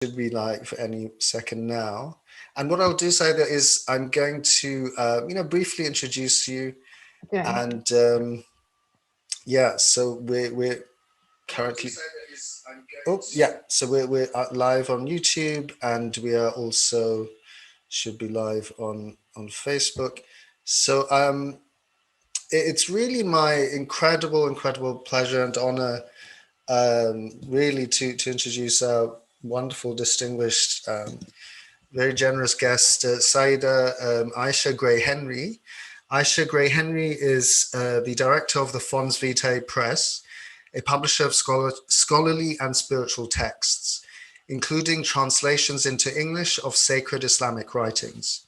Should be live any second now. And what I'll do, Saida, is I'm going to, briefly introduce you. Okay. And yeah, so we're currently. Oh, yeah. So we're live on YouTube, and we are also should be live on Facebook. So it's really my incredible pleasure and honor, really to introduce our wonderful, distinguished, very generous guest, Saida Aisha Gray Henry. Aisha Gray Henry is the director of the Fons Vitae Press, a publisher of scholarly and spiritual texts, including translations into English of sacred Islamic writings.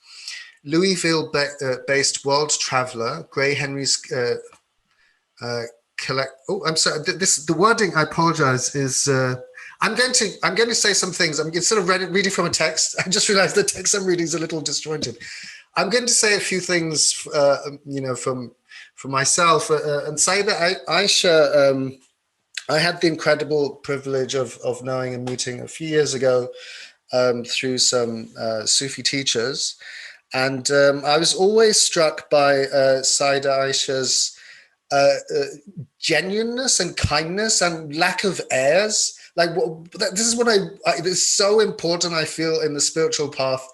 Louisville-based world traveler, Gray Henry's uh, collect. Oh, I'm sorry. The wording. I apologize. Is I'm going to say some things. I'm instead of reading from a text. I just realized the text I'm reading is a little disjointed. I'm going to say a few things, from myself. And Saida Aisha, I had the incredible privilege of knowing and meeting a few years ago through some Sufi teachers, and I was always struck by Saida Aisha's genuineness and kindness and lack of airs. This is what it is so important, I feel, in the spiritual path,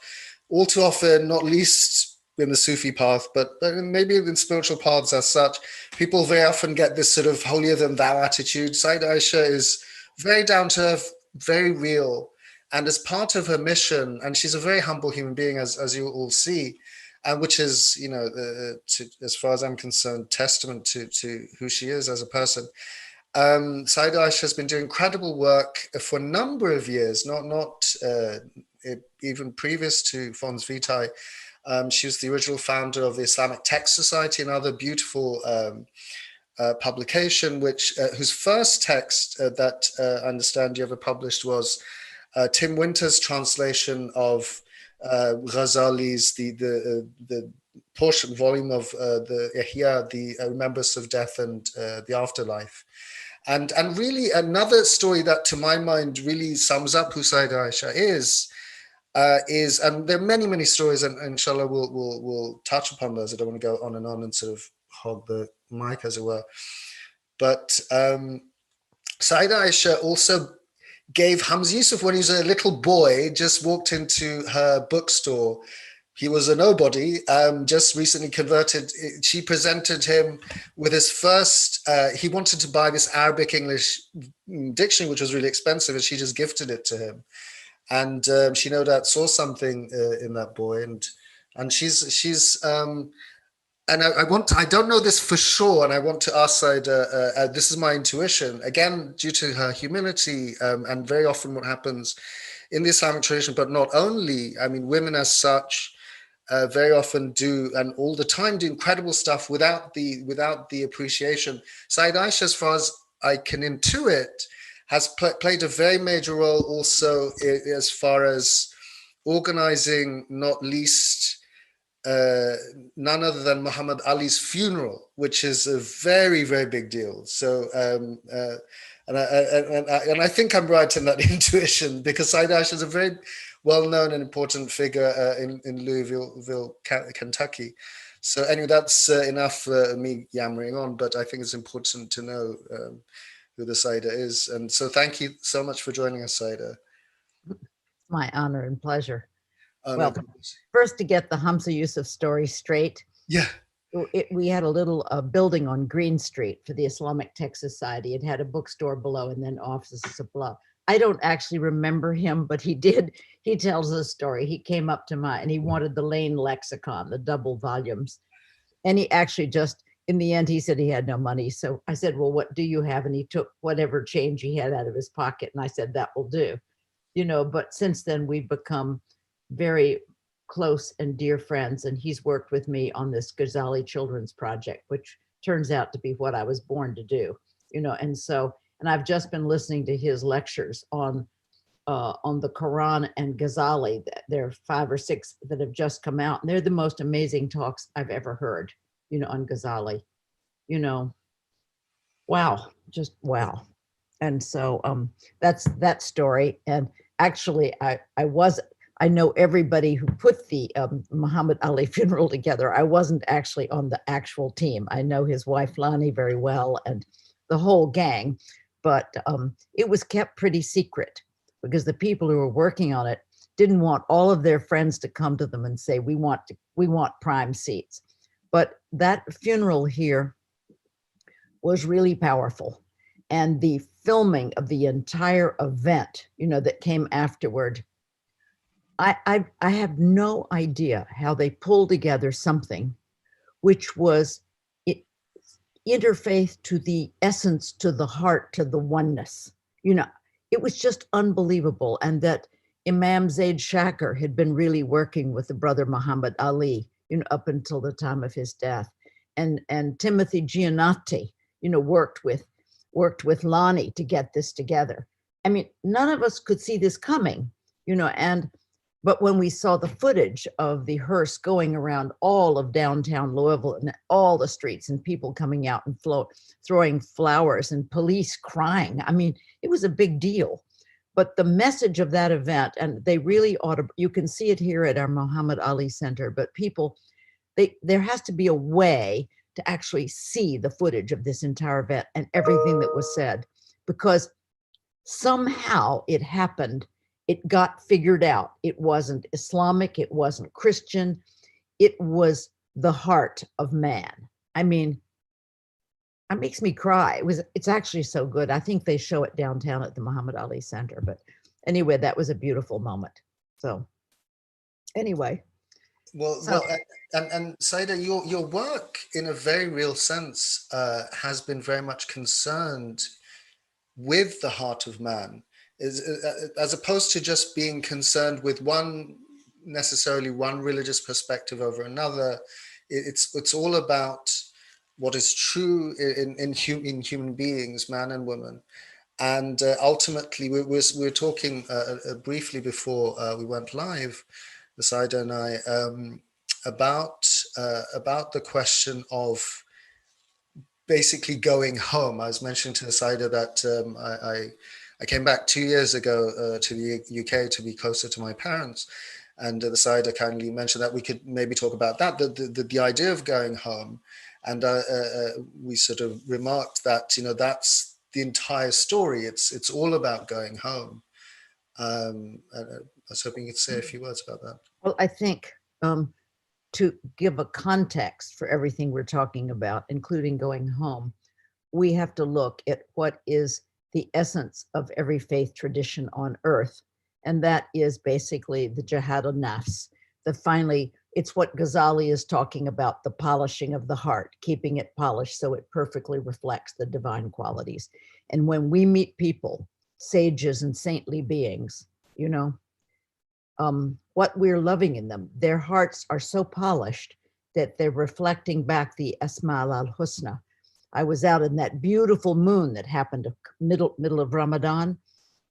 all too often, not least in the Sufi path, but maybe in spiritual paths as such, people very often get this sort of holier than thou attitude. Saida Aisha is very down to earth, very real, and as part of her mission, and she's a very humble human being, as you all see, which is, as far as I'm concerned, testament to who she is as a person. Saida Aisha has been doing incredible work for a number of years, even previous to Fons Vitae. She was the original founder of the Islamic Text Society, another beautiful publication, whose first text that I understand you ever published was Tim Winter's translation of Ghazali's the portion volume of the Ihya, the Remembrance of Death and the Afterlife. And really another story that, to my mind, really sums up who Saida Aisha is, and there are many stories, and inshallah we'll touch upon those. I don't want to go on and sort of hog the mic, as it were. But Saida Aisha also gave Hamza Yusuf, when he was a little boy, just walked into her bookstore. He was a nobody, just recently converted. She presented him with his first, he wanted to buy this Arabic English dictionary, which was really expensive, and she just gifted it to him. And she no doubt saw something in that boy. And she's and I don't know this for sure, and I want to ask Saida, this is my intuition, again, due to her humility, and very often what happens in the Islamic tradition, but not only, I mean, women as such, very often do, and all the time, do incredible stuff without the appreciation. Saida Aisha, as far as I can intuit, has played a very major role also as far as organizing, not least, none other than Muhammad Ali's funeral, which is a very big deal. So, and I think I'm right in that intuition, because Saida Aisha is a very well-known and important figure in Louisville, Kentucky. So anyway, that's enough for me yammering on, but I think it's important to know who the Saida is. And so thank you so much for joining us, Saida. My honor and pleasure. Oh, no, Well, first, to get the Hamza Yusuf story straight. Yeah. We had a little building on Green Street for the Islamic Text Society. It had a bookstore below and then offices above. I don't actually remember him, but he did. He tells the story. He came up to and he wanted the Lane lexicon, the double volumes. And he actually just, in the end, he said he had no money. So I said, well, what do you have? And he took whatever change he had out of his pocket. And I said, that will do. But since then we've become very close and dear friends. And he's worked with me on this Ghazali Children's Project, which turns out to be what I was born to do, and I've just been listening to his lectures on the Quran and Ghazali. There are 5 or 6 that have just come out, and they're the most amazing talks I've ever heard, on Ghazali, wow, just wow. And so that's that story. And actually, I know everybody who put the Muhammad Ali funeral together. I wasn't actually on the actual team. I know his wife Lani very well and the whole gang, but it was kept pretty secret because the people who were working on it didn't want all of their friends to come to them and say, we want prime seats. But that funeral here was really powerful. And the filming of the entire event, that came afterward, I have no idea how they pulled together something which was interfaith to the essence, to the heart, to the oneness. It was just unbelievable. And that Imam Zaid Shaker had been really working with the brother Muhammad Ali, up until the time of his death. And Timothy Giannatti, worked with Lonnie to get this together. I mean, none of us could see this coming, but when we saw the footage of the hearse going around all of downtown Louisville and all the streets and people coming out and throwing flowers and police crying, I mean, it was a big deal. But the message of that event, and they really ought to, you can see it here at our Muhammad Ali Center, but people, there has to be a way to actually see the footage of this entire event and everything that was said, because somehow it happened. It got figured out. It wasn't Islamic. It wasn't Christian. It was the heart of man. I mean, it makes me cry. It's actually so good. I think they show it downtown at the Muhammad Ali Center. But anyway, that was a beautiful moment. So anyway. Well, and Saida, your work, in a very real sense, has been very much concerned with the heart of man, as opposed to just being concerned with necessarily one religious perspective over another. It's all about what is true in human beings, man and woman. And ultimately, we were talking briefly before we went live, Saida and I, about the question of basically going home. I was mentioning to Saida that I came back 2 years ago to the UK to be closer to my parents, and the Saida kindly mentioned that we could maybe talk about that, the idea of going home, and we sort of remarked that that's the entire story. It's all about going home. And I was hoping you could say a few words about that. Well, I think to give a context for everything we're talking about, including going home, we have to look at what is the essence of every faith tradition on earth. And that is basically the jihad al-nafs. It's what Ghazali is talking about, the polishing of the heart, keeping it polished so it perfectly reflects the divine qualities. And when we meet people, sages and saintly beings, what we're loving in them, their hearts are so polished that they're reflecting back the Asma al-Husna. I was out in that beautiful moon that happened middle of Ramadan.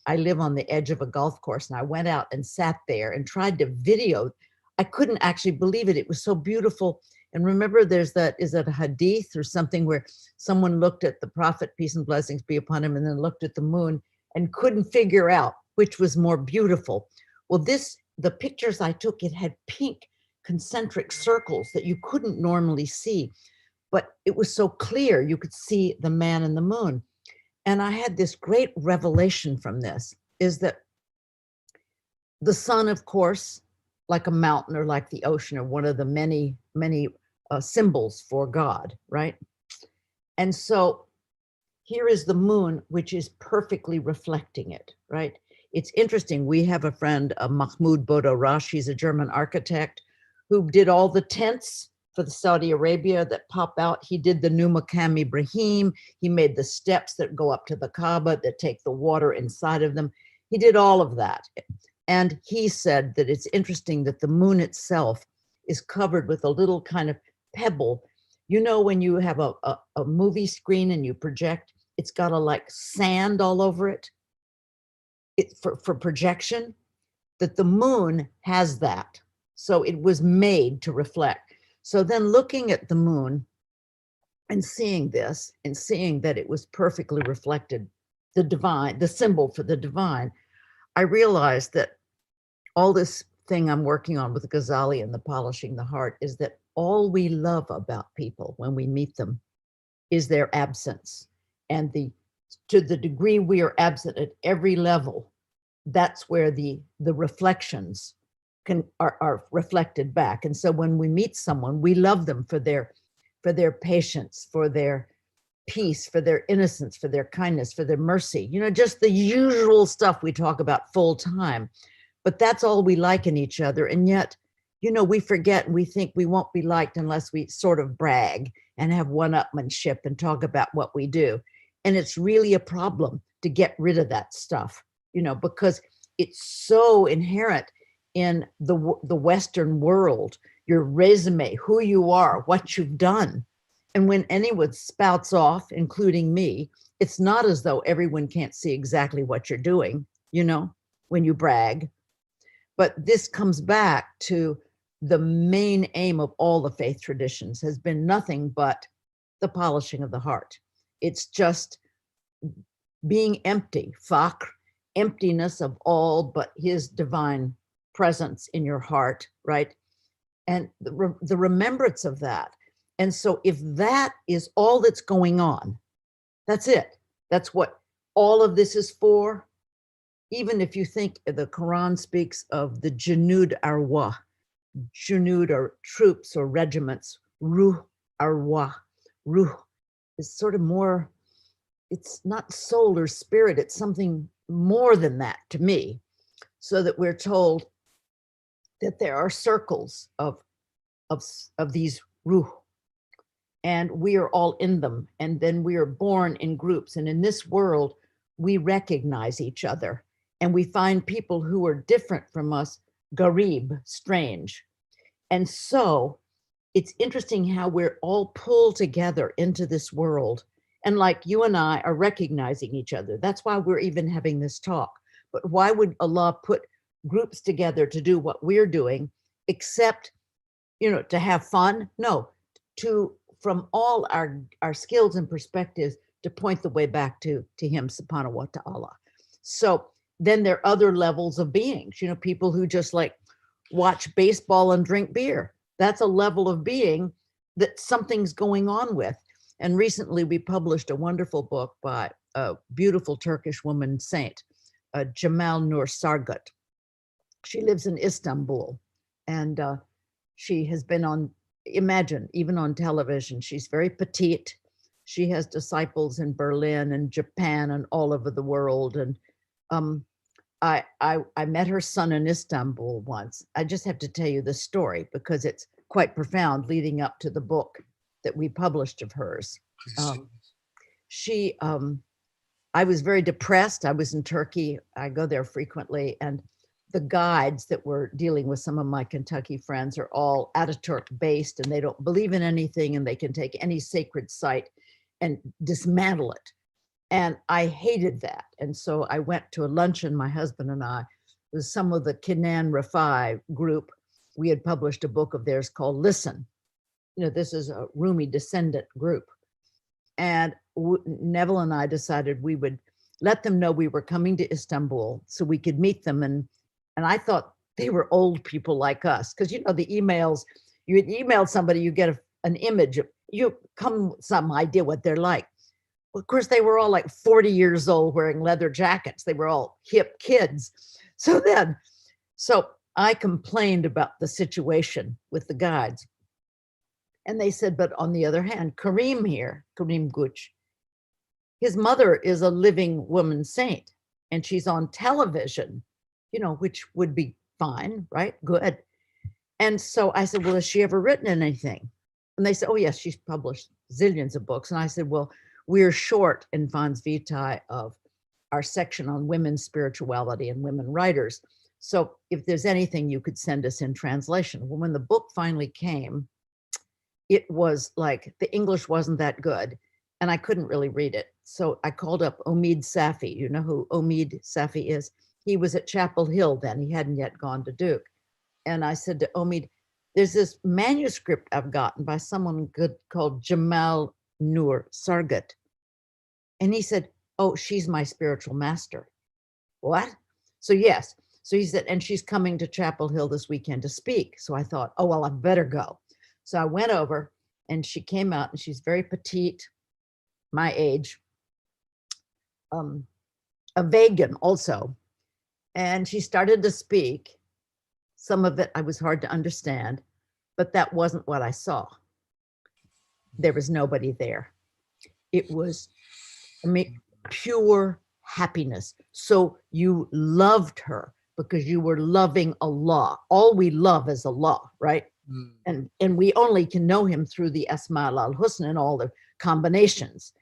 I live on the edge of a golf course, and I went out and sat there and tried to video. I couldn't actually believe it. It was so beautiful. And remember, is that a hadith or something where someone looked at the Prophet, peace and blessings be upon him, and then looked at the moon and couldn't figure out which was more beautiful. Well, the pictures I took, it had pink concentric circles that you couldn't normally see, but it was so clear you could see the man and the moon. And I had this great revelation from this, is that the sun, of course, like a mountain or like the ocean, are one of the many, many symbols for God, right? And so here is the moon, which is perfectly reflecting it, right? It's interesting. We have a friend, Mahmoud Bodo-Rash. He's a German architect who did all the tents for the Saudi Arabia that pop out. He did the new Maqam Ibrahim. He made the steps that go up to the Kaaba that take the water inside of them. He did all of that. And he said that it's interesting that the moon itself is covered with a little kind of pebble. When you have a movie screen and you project, it's got a like sand all over it. For projection, that the moon has that. So it was made to reflect. So then looking at the moon and seeing this and seeing that it was perfectly reflected, the divine, the symbol for the divine, I realized that all this thing I'm working on with Ghazali and the polishing the heart is that all we love about people when we meet them is their absence. And to the degree we are absent at every level, that's where the reflections are reflected back. And so when we meet someone, we love them for their patience, for their peace, for their innocence, for their kindness, for their mercy, just the usual stuff we talk about full time. But that's all we like in each other. And yet, we forget and we think we won't be liked unless we sort of brag and have one-upmanship and talk about what we do. And it's really a problem to get rid of that stuff, because it's so inherent in the Western world, your resume, who you are, what you've done. And when anyone spouts off, including me, it's not as though everyone can't see exactly what you're doing, when you brag. But this comes back to the main aim of all the faith traditions has been nothing but the polishing of the heart. It's just being empty, fakr, emptiness of all but his divine presence in your heart, right? And the remembrance of that. And so if that is all that's going on, that's it. That's what all of this is for. Even if you think the Quran speaks of the Junud Arwah, Junud are troops or regiments, Ruh Arwah, Ruh is sort of more, it's not soul or spirit, it's something more than that to me. So that we're told that there are circles of these Ruh, and we are all in them. And then we are born in groups. And in this world, we recognize each other. And we find people who are different from us, garib, strange. And so it's interesting how we're all pulled together into this world. And like you and I are recognizing each other. That's why we're even having this talk. But why would Allah put groups together to do what we're doing, except, to have fun? No, from all our skills and perspectives, to point the way back to him, subhanahu wa ta'ala. So then there are other levels of beings, people who just like watch baseball and drink beer. That's a level of being that something's going on with. And recently we published a wonderful book by a beautiful Turkish woman saint, Cemal Nur Sargut. She lives in Istanbul, and she has been on, imagine, even on television. She's very petite. She has disciples in Berlin and Japan and all over the world. And I met her son in Istanbul once. I just have to tell you the story because it's quite profound, leading up to the book that we published of hers. I was very depressed. I was in Turkey. I go there frequently, and the guides that were dealing with some of my Kentucky friends are all Ataturk based, and they don't believe in anything, and they can take any sacred site and dismantle it. And I hated that. And so I went to a luncheon, my husband and I, with some of the Kinan Rafai group. We had published a book of theirs called Listen. This is a Rumi descendant group. And Neville and I decided we would let them know we were coming to Istanbul so we could meet them. And I thought they were old people like us, because, the emails, you had emailed somebody, you get an image, you come with some idea what they're like. Well, of course, they were all like 40 years old wearing leather jackets. They were all hip kids. So I complained about the situation with the guides. And they said, but on the other hand, Karim Guch, his mother is a living woman saint, and she's on television, which would be fine, right? Good. And so I said, well, has she ever written anything? And they said, oh, yes, she's published zillions of books. And I said, well, we're short in Fons Vitae of our section on women's spirituality and women writers. So if there's anything you could send us in translation. Well, when the book finally came, it was like the English wasn't that good, and I couldn't really read it. So I called up Omid Safi. You know who Omid Safi is? He was at Chapel Hill then. He hadn't yet gone to Duke. And I said to Omid, there's this manuscript I've gotten by someone good called Cemal Nur Sargut. And he said, oh, she's my spiritual master. What? So yes. So he said, and she's coming to Chapel Hill this weekend to speak. So I thought, oh, well, I better go. So I went over and she came out and she's very petite, my age, a vegan also. And she started to speak. Some of it I was hard to understand, but that wasn't what I saw. There was nobody there. It was, I mean, pure happiness. So you loved her because you were loving Allah. All we love is Allah, right? And we only can know him through the Asma al-Husna and all the combinations.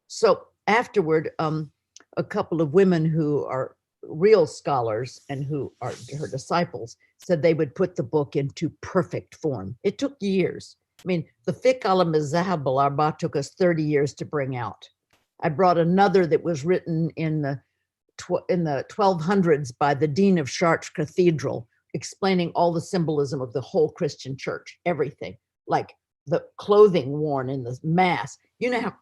So afterward, a couple of women who are real scholars and who are her disciples said they would put the book into perfect form. It took years. I mean, the Fiqh al-Mazahib al-Arba took us 30 years to bring out. I brought another that was written in the 1200s by the Dean of Chartres Cathedral, explaining all the symbolism of the whole Christian church, everything, like the clothing worn in the mass. You know how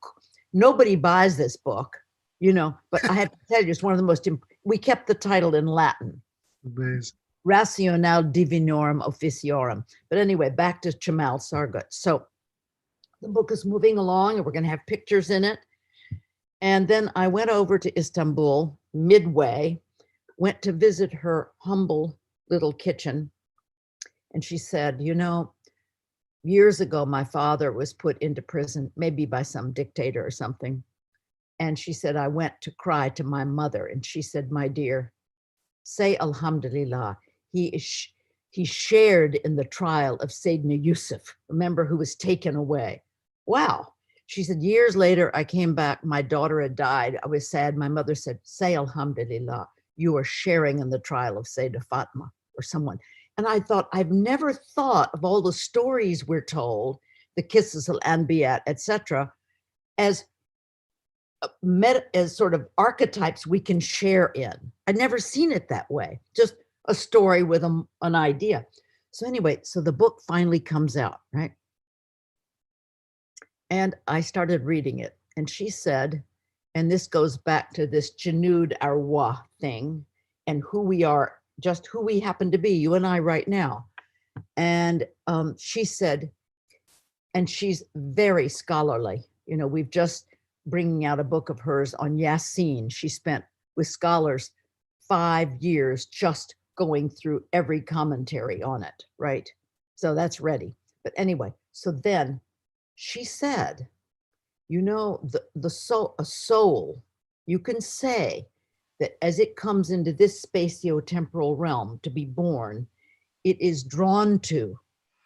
nobody buys this book, you know, but I have to tell you, it's one of the most, we kept the title in Latin. Amazing. Rationale Divinorum Officiorum. But anyway, back to Chamal Sargut. So the book is moving along and we're going to have pictures in it. And then I went over to Istanbul midway, went to visit her humble little kitchen. And she said, you know, years ago, my father was put into prison, maybe by some dictator or something. And she said, I went to cry to my mother. And she said, my dear, say Alhamdulillah. He shared in the trial of Sayyidina Yusuf, remember, who was taken away. Wow. She said, years later, I came back. My daughter had died. I was sad. My mother said, say Alhamdulillah. You are sharing in the trial of Sayyidah Fatma or someone. And I thought, I've never thought of all the stories we're told, the Qisas al-Anbiya, etc., as sort of archetypes we can share in. I'd never seen it that way, just a story with an idea. So anyway, so the book finally comes out, right? And I started reading it. And she said, and this goes back to this Junud Arwah thing and who we are, just who we happen to be, you and I right now. And she said, and she's very scholarly. You know, we've just bringing out a book of hers on Yasin. She spent with scholars 5 years just going through every commentary on it, right? So that's ready. But anyway, so then she said, you know, the soul, a soul, you can say that as it comes into this spatio-temporal realm to be born, it is drawn to,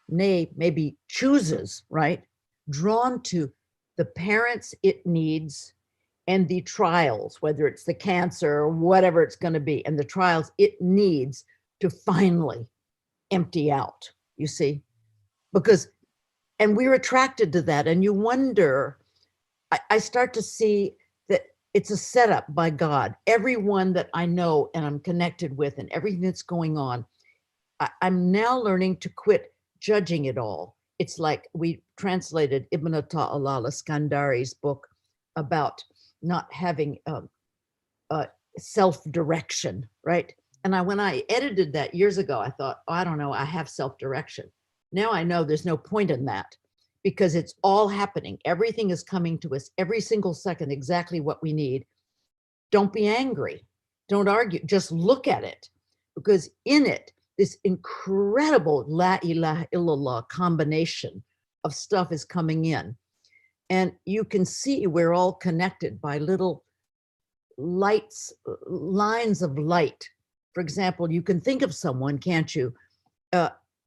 nay, maybe chooses, right? Drawn to the parents it needs and the trials, whether it's the cancer or whatever it's going to be, and the trials it needs to finally empty out, you see? Because, and we're attracted to that. And you wonder, I start to see that it's a setup by God. Everyone that I know and I'm connected with and everything that's going on, I'm now learning to quit judging it all. It's like we translated Ibn Ta'ala al-Iskandari's book about not having self-direction, right? And when I edited that years ago, I thought, oh, I don't know, I have self-direction. Now I know there's no point in that because it's all happening. Everything is coming to us every single second, exactly what we need. Don't be angry. Don't argue. Just look at it, because in it, this incredible La ilaha illallah combination of stuff is coming in. And you can see we're all connected by little lights, lines of light. For example, you can think of someone, can't you?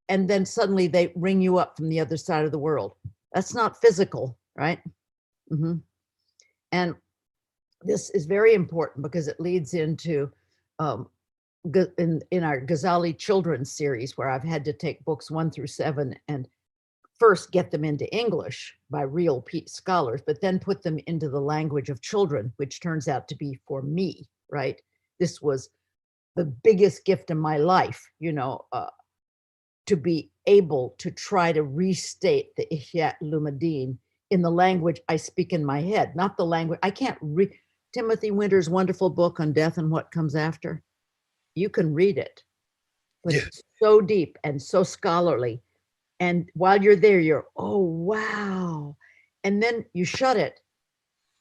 And then suddenly they ring you up from the other side of the world. That's not physical, right? Mm-hmm. And this is very important because it leads into in our Ghazali children's series, where I've had to take books 1 through 7 and first get them into English by real scholars, but then put them into the language of children, which turns out to be for me, right? This was the biggest gift in my life, you know, to be able to try to restate the Ihya Ulumuddin in the language I speak in my head, not the language I can't read. Timothy Winter's wonderful book on death and what comes after. you can read it, but Yeah. it's so deep and so scholarly. And while you're there, you're, oh, wow. And then you shut it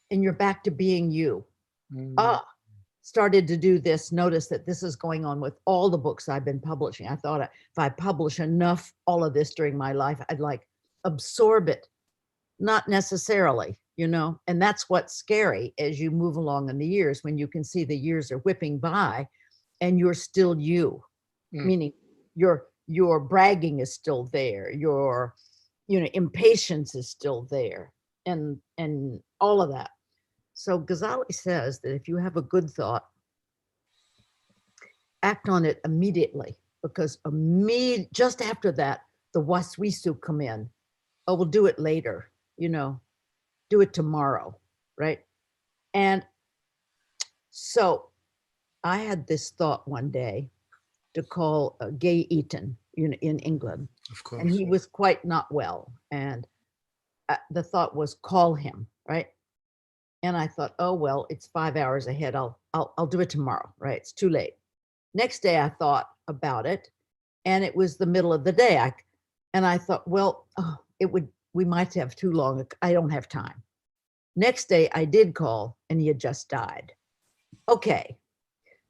and you're back to being you. Mm. Ah, started to do this, notice that this is going on with all the books I've been publishing. I thought if I publish enough, all of this during my life, I'd like absorb it. Not necessarily, and that's what's scary as you move along in the years, when you can see the years are whipping by and you're still you, meaning your bragging is still there, your impatience is still there, and all of that. So Ghazali says that if you have a good thought, act on it immediately, because just after that, the waswisu come in. Oh, we'll do it later, do it tomorrow, right? And so I had this thought one day to call Gay Eaton in England, Of and course. he was quite not well. And the thought was, call him, right? And I thought, oh well, it's 5 hours ahead. I'll do it tomorrow, right? It's too late. Next day, I thought about it, and it was the middle of the day. And I thought, well, we might have too long. I don't have time. Next day, I did call, and he had just died. Okay,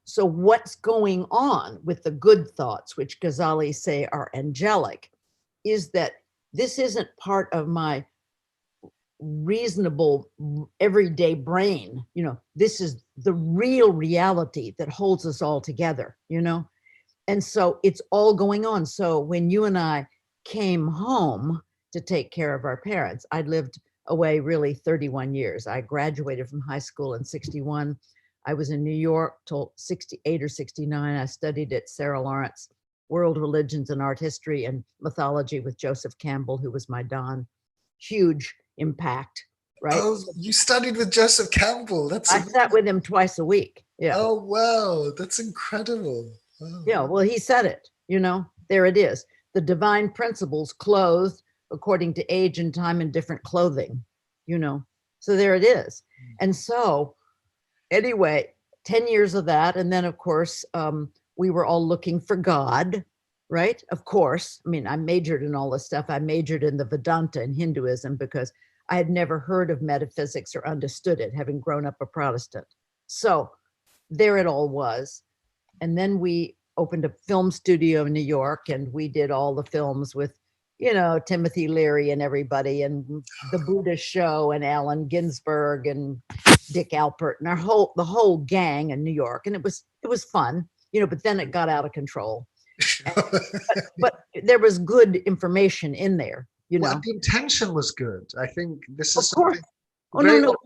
so what's going on with the good thoughts, which Ghazali say are angelic, is that this isn't part of my reasonable everyday brain. This is the real reality that holds us all together, and so it's all going on. So when you and I came home to take care of our parents, I'd lived away really 31 years. I graduated from high school in 61. I was in New York till 68 or 69. I studied at Sarah Lawrence, World Religions and Art History and Mythology with Joseph Campbell, who was my Don. Huge impact, right? Oh, you studied with Joseph Campbell. That's I sat with him twice a week. Yeah. Oh, wow. That's incredible. Oh. Yeah. Well, he said it, there it is. The divine principles clothed according to age and time and different clothing, so there it is. And so anyway, 10 years of that. And then of course, we were all looking for God, right? Of course. I mean, I majored in all this stuff. I majored in the Vedanta and Hinduism because I had never heard of metaphysics or understood it, having grown up a Protestant. So there it all was. And then we opened a film studio in New York, and we did all the films with, Timothy Leary and everybody, and the Buddha Show and Allen Ginsberg and Dick Alpert and the whole gang in New York. And it was fun, but then it got out of control. But there was good information in there, Well, the intention was good. I think this is of course. very No.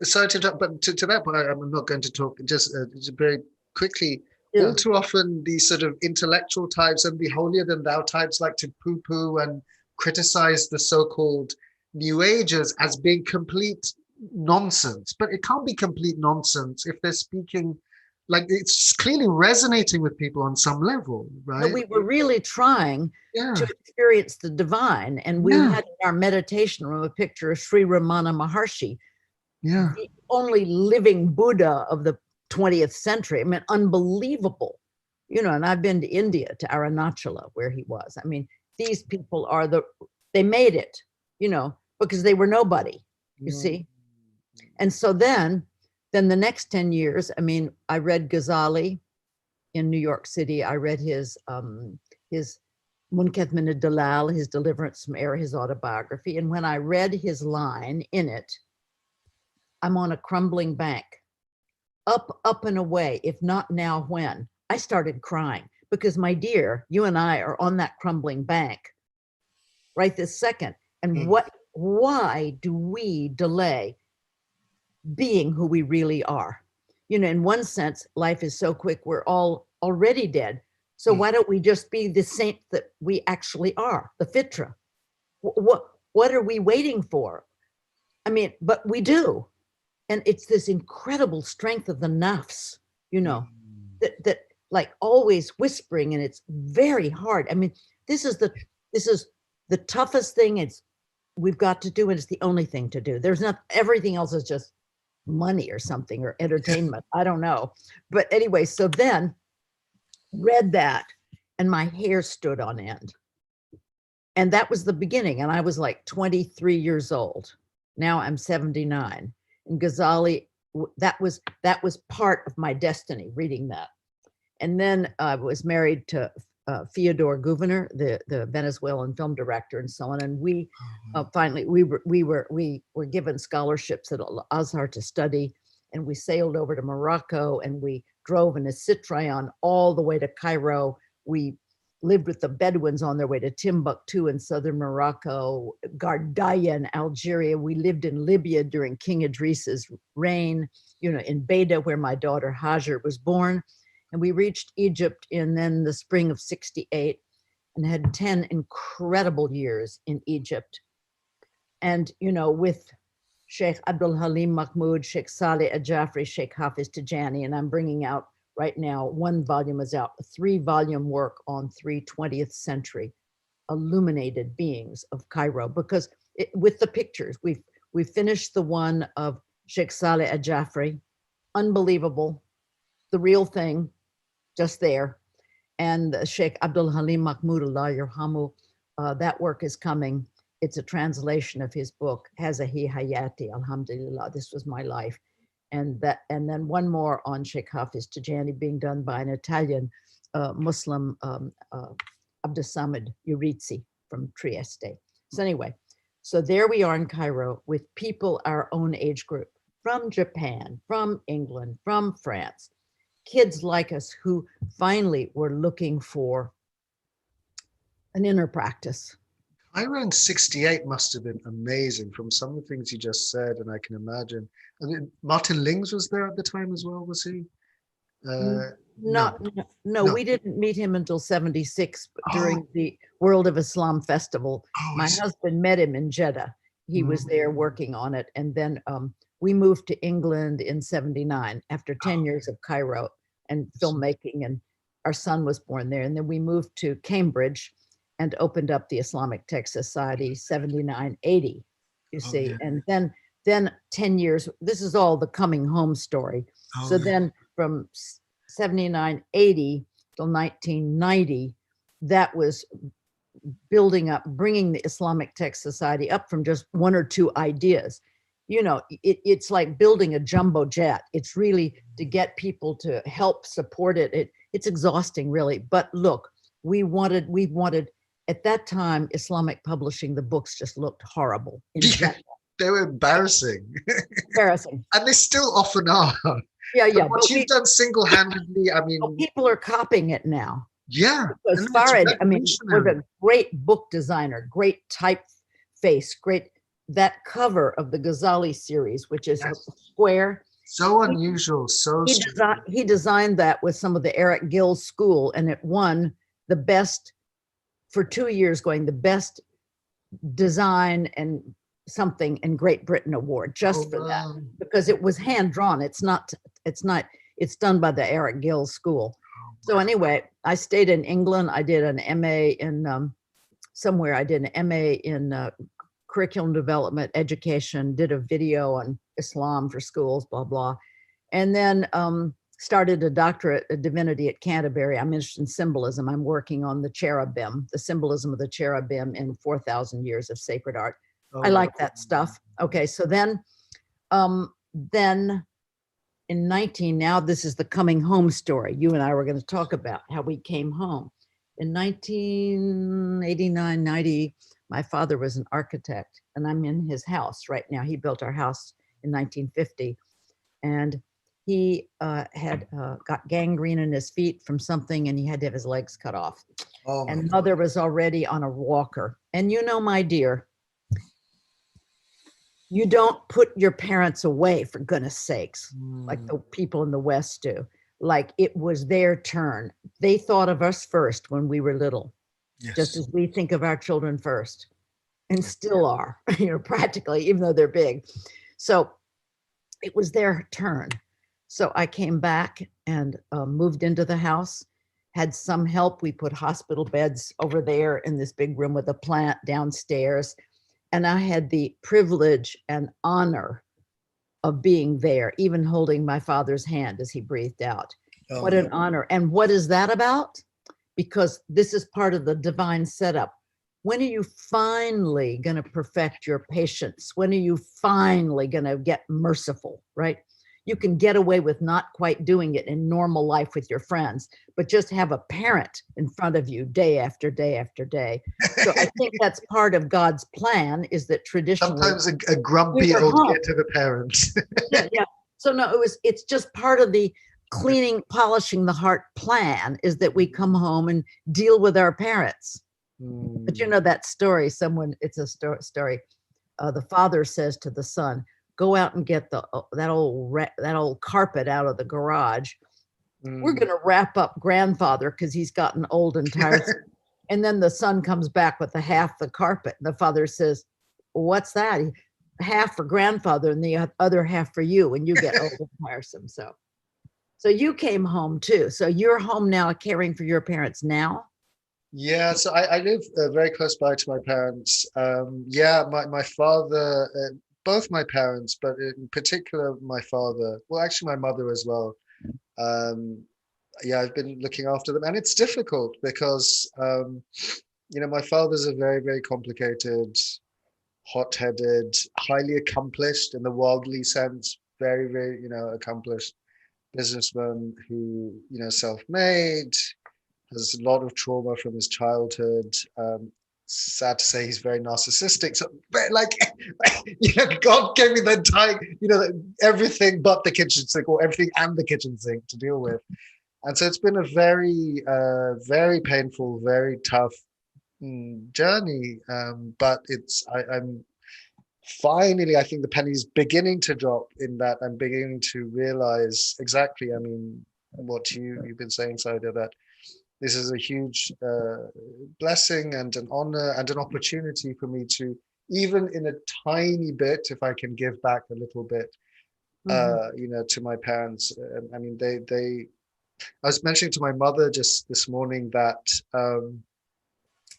Sorry to interrupt, but to that point, I'm not going to talk just very quickly. Yeah. All too often, these sort of intellectual types and the holier than thou types like to poo-poo and criticize the so-called New Agers as being complete nonsense. But it can't be complete nonsense if they're speaking, like it's clearly resonating with people on some level, right? No, we were really trying Yeah. to experience the divine. And we had in our meditation room a picture of Sri Ramana Maharshi, the only living Buddha of the 20th century. I mean, unbelievable, and I've been to India, to Arunachala, where he was. I mean, these people they made it, because they were nobody, you see? And so then the next 10 years, I mean, I read Ghazali in New York City. I read his Munkath Min Dalal, his Deliverance from Error, his autobiography. And when I read his line in it, I'm on a crumbling bank, up and away, if not now, when? I started crying because, my dear, you and I are on that crumbling bank right this second. And why do we delay being who we really are? In one sense, life is so quick, we're all already dead. So why don't we just be the saint that we actually are, the fitra? What are we waiting for? I mean, but we do. And it's this incredible strength of the nafs, that like always whispering, and it's very hard. I mean, this is the toughest thing we've got to do, and it's the only thing to do. There's not, everything else is just money or something, or entertainment. I don't know. But anyway, so then read that, and my hair stood on end. And that was the beginning. And I was like 23 years old. Now I'm 79. And Ghazali, that was part of my destiny, reading that. And then I was married to Fyodor Gouvener, the Venezuelan film director, and so on. And we finally we were given scholarships at Al Azhar to study, and we sailed over to Morocco, and we drove in a Citroën all the way to Cairo. We lived with the Bedouins on their way to Timbuktu in southern Morocco, Gardaya in Algeria. We lived in Libya during King Idris's reign, in Beida, where my daughter Hajar was born. And we reached Egypt in then the spring of '68 and had 10 incredible years in Egypt. And, with Sheikh Abdul Halim Mahmoud, Sheikh Saleh Ajafri, Sheikh Hafiz Tijani, and I'm bringing out right now, one volume is out, a 3-volume work on 3 20th century illuminated beings of Cairo, because with the pictures, we finished the one of Sheikh Saleh Ajafri, unbelievable, the real thing, just there. And Sheikh Abdul Halim Mahmoud, Allah Yarhamu, that work is coming. It's a translation of his book, Hazahi Hayati, Alhamdulillah, this was my life. And then one more on Sheikh Hafiz Tijani, being done by an Italian Muslim, Abdusamid Urizi from Trieste. So anyway, so there we are in Cairo with people our own age group, from Japan, from England, from France, kids like us who finally were looking for an inner practice. Cairo in '68 must have been amazing from some of the things you just said, and I can imagine. I mean, Martin Lings was there at the time as well, was he? No, we didn't meet him until '76 during the World of Islam Festival. My husband met him in Jeddah. He was there working on it. And then we moved to England in '79 after 10 years of Cairo and filmmaking, and our son was born there. And then we moved to Cambridge and opened up the Islamic Text Society, 79, 80, you see. Yeah. And then 10 years, this is all the coming home story. So then from 79, 80 till 1990, that was building up, bringing the Islamic Text Society up from just 1 or 2 ideas. It's like building a jumbo jet. It's really to get people to help support it. It's exhausting, really. But look, we wanted at that time, Islamic publishing, the books just looked horrible. They were embarrassing. Embarrassing. And they still often are. Yeah. But what you've done single-handedly, I mean. People are copying it now. Yeah. Because Farid, was a great book designer, great typeface, great, that cover of the Ghazali series, which is a square. So unusual, he designed that with some of the Eric Gill school, and it won the best, for 2 years going, the best design and something in Great Britain award just for that, because it was hand drawn. It's done by the Eric Gill school. So anyway, I stayed in England. I did an MA in somewhere. I did an MA in curriculum development, education, did a video on Islam for schools, blah, blah. And then started a doctorate of divinity at Canterbury. I'm interested in symbolism. I'm working on the cherubim, the symbolism of the cherubim in 4,000 years of sacred art. I like that stuff. Okay, so then in now this is the coming home story. You and I were going to talk about how we came home. In 1989, 90, my father was an architect, and I'm in his house right now. He built our house in 1950, and he had got gangrene in his feet from something, and he had to have his legs cut off. And mother was already on a walker. And my dear, you don't put your parents away, for goodness sakes, like the people in the West do. Like it was their turn. They thought of us first when we were little, just as we think of our children first, and still are, practically, even though they're big. So it was their turn. So I came back and moved into the house, had some help. We put hospital beds over there in this big room with a plant downstairs. And I had the privilege and honor of being there, even holding my father's hand as he breathed out. Oh, What yeah. an honor. And what is that about? Because this is part of the divine setup. When are you finally going to perfect your patience? When are you finally going to get merciful, right? You can get away with not quite doing it in normal life with your friends, but just have a parent in front of you day after day after day. So I think that's part of God's plan, is that traditionally Sometimes a we grumpy were old home. kid to the parents. Yeah, yeah. So no, it's just part of the cleaning, polishing the heart plan, is that we come home and deal with our parents. But you know that story, it's a story. The father says to the son, go out and get that old carpet out of the garage. We're going to wrap up grandfather because he's gotten old and tired. And then the son comes back with half the carpet. And the father says, what's that? Half for grandfather and the other half for you when you get old and tiresome. So you came home too. So you're home now caring for your parents now? Yeah, so I live very close by to my parents. Yeah, my father, both my parents, but in particular my father, well, actually my mother as well. Um, yeah, I've been looking after them, and it's difficult because, my father's a very, very complicated, hot-headed, highly accomplished in the worldly sense, very, very, accomplished businessman who, self-made, has a lot of trauma from his childhood. Sad to say, he's very narcissistic. So, like, God gave me the entire, everything but the kitchen sink, or everything and the kitchen sink to deal with. And so it's been a very, very painful, very tough journey. But I'm finally, I think the penny's beginning to drop in that I'm beginning to realize exactly, I mean, what you've been saying, Saida, that this is a huge blessing and an honor and an opportunity for me to, even in a tiny bit, if I can give back a little bit, to my parents. I mean, I was mentioning to my mother just this morning that,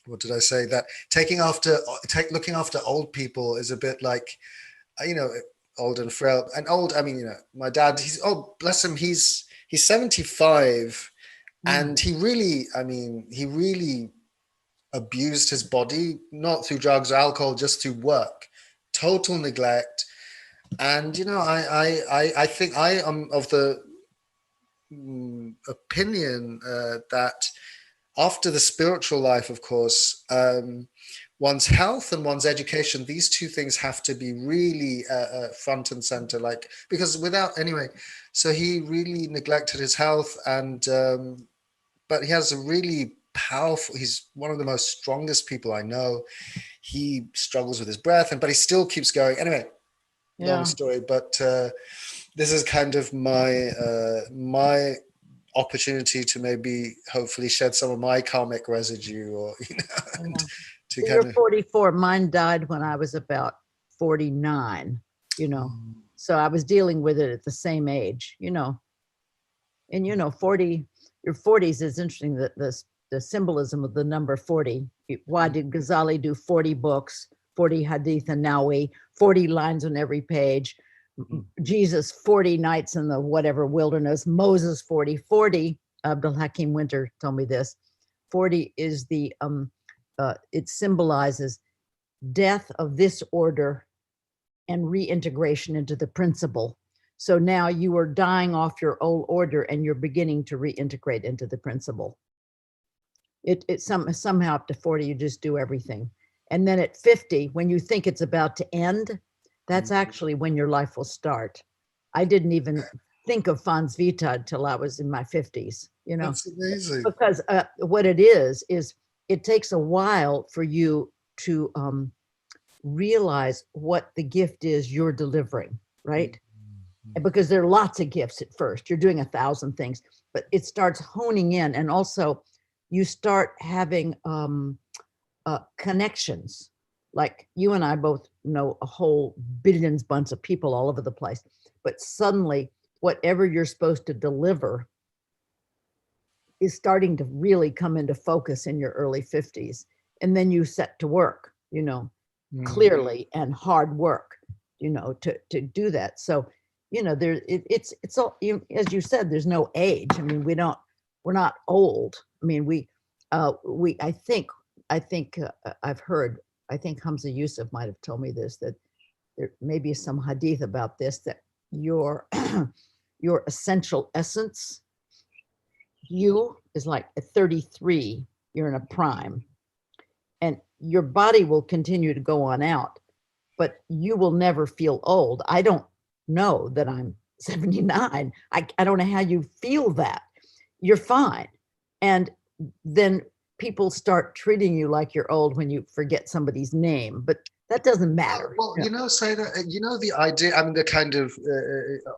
what did I say? That looking after old people is a bit like, you know, old and frail and old. I mean, my dad, bless him, he's 75. And he really, he really abused his body, not through drugs or alcohol, just through work, total neglect. And, I think I am of the opinion that after the spiritual life, of course, one's health and one's education, these two things have to be really front and center, like, because so he really neglected his health, and but he has a really powerful, he's one of the most strongest people I know. He struggles with his breath, but he still keeps going. Anyway, long story, but this is kind of my opportunity to maybe hopefully shed some of my karmic residue, or, and to So kind you're of. 44. Mine died when I was about 49, So I was dealing with it at the same age, And 40, your 40s is interesting, that the symbolism of the number 40. Why did Ghazali do 40 books, 40 hadith and nawi, 40 lines on every page? Jesus, 40 nights in the whatever wilderness, Moses, 40. Abdul Hakim Winter told me this. 40 is it symbolizes death of this order and reintegration into the principle. So now you are dying off your old order and you're beginning to reintegrate into the principle. Somehow up to 40, you just do everything. And then at 50, when you think it's about to end, that's actually when your life will start. I didn't even think of Fons Vitae till I was in my 50s, That's amazing. because what it is it takes a while for you to realize what the gift is you're delivering, right? Because there are lots of gifts at first. You're doing 1,000 things, but it starts honing in. And also you start having connections. Like you and I both know a whole billions bunch of people all over the place, but suddenly whatever you're supposed to deliver is starting to really come into focus in your early 50s. And then you set to work, clearly, and hard work, to do that. So it's all, as you said, there's no age. I mean, we're not old. I mean, I think I've heard, I think Hamza Yusuf might have told me this, that there may be some hadith about this, that your your essential essence, you, is like at 33, you're in a prime, and your body will continue to go on out, but you will never feel old. I don't know that I'm 79. I don't know how you feel that. You're fine. And then people start treating you like you're old when you forget somebody's name, but that doesn't matter. Well, say that, the idea, I mean, the kind of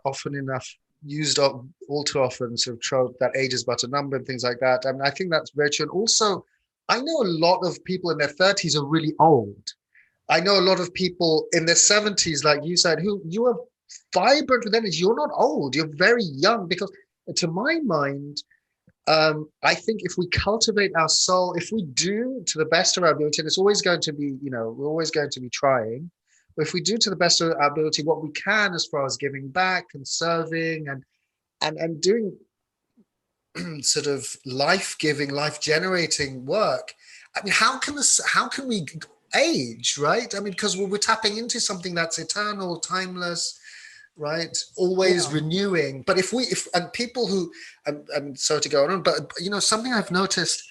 often enough used all too often sort of trope that age is but a number and things like that. I mean, I think that's very true. And also, I know a lot of people in their 30s are really old. I know a lot of people in their 70s, like you said, who you are vibrant with energy. You're not old. You're very young, because to my mind, I think if we cultivate our soul, if we do to the best of our ability, and it's always going to be, we're always going to be trying, but if we do to the best of our ability what we can as far as giving back and serving and doing sort of life-giving, life-generating work, I mean, how can we age, right? I mean, because we're tapping into something that's eternal, timeless, right, always renewing. But if and people who, I'm sorry to go on, but something I've noticed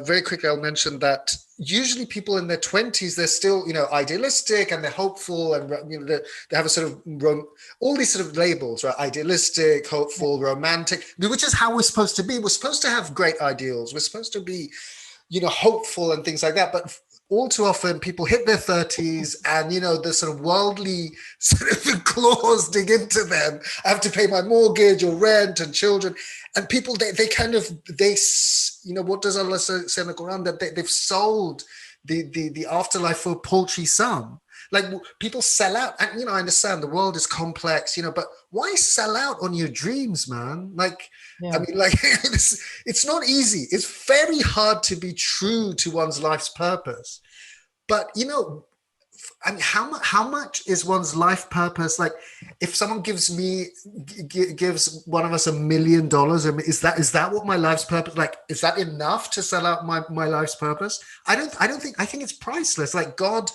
very quickly, I'll mention that usually people in their 20s, they're still idealistic and they're hopeful, and they have a sort of all these sort of labels, right? Idealistic, hopeful, romantic, which is how we're supposed to be. We're supposed to have great ideals, we're supposed to be hopeful and things like that. But all too often people hit their 30s and the sort of worldly sort of claws dig into them. I have to pay my mortgage or rent and children, and people they what does Allah say in the Quran, that they've sold the afterlife for a paltry sum. Like, people sell out, and I understand the world is complex, but why sell out on your dreams, man? Like, I mean, like, it's not easy. It's very hard to be true to one's life's purpose. But I mean, how much is one's life purpose? Like, if someone gives one of us $1 million, is that what my life's purpose? Like, is that enough to sell out my life's purpose? I think it's priceless. Like, God,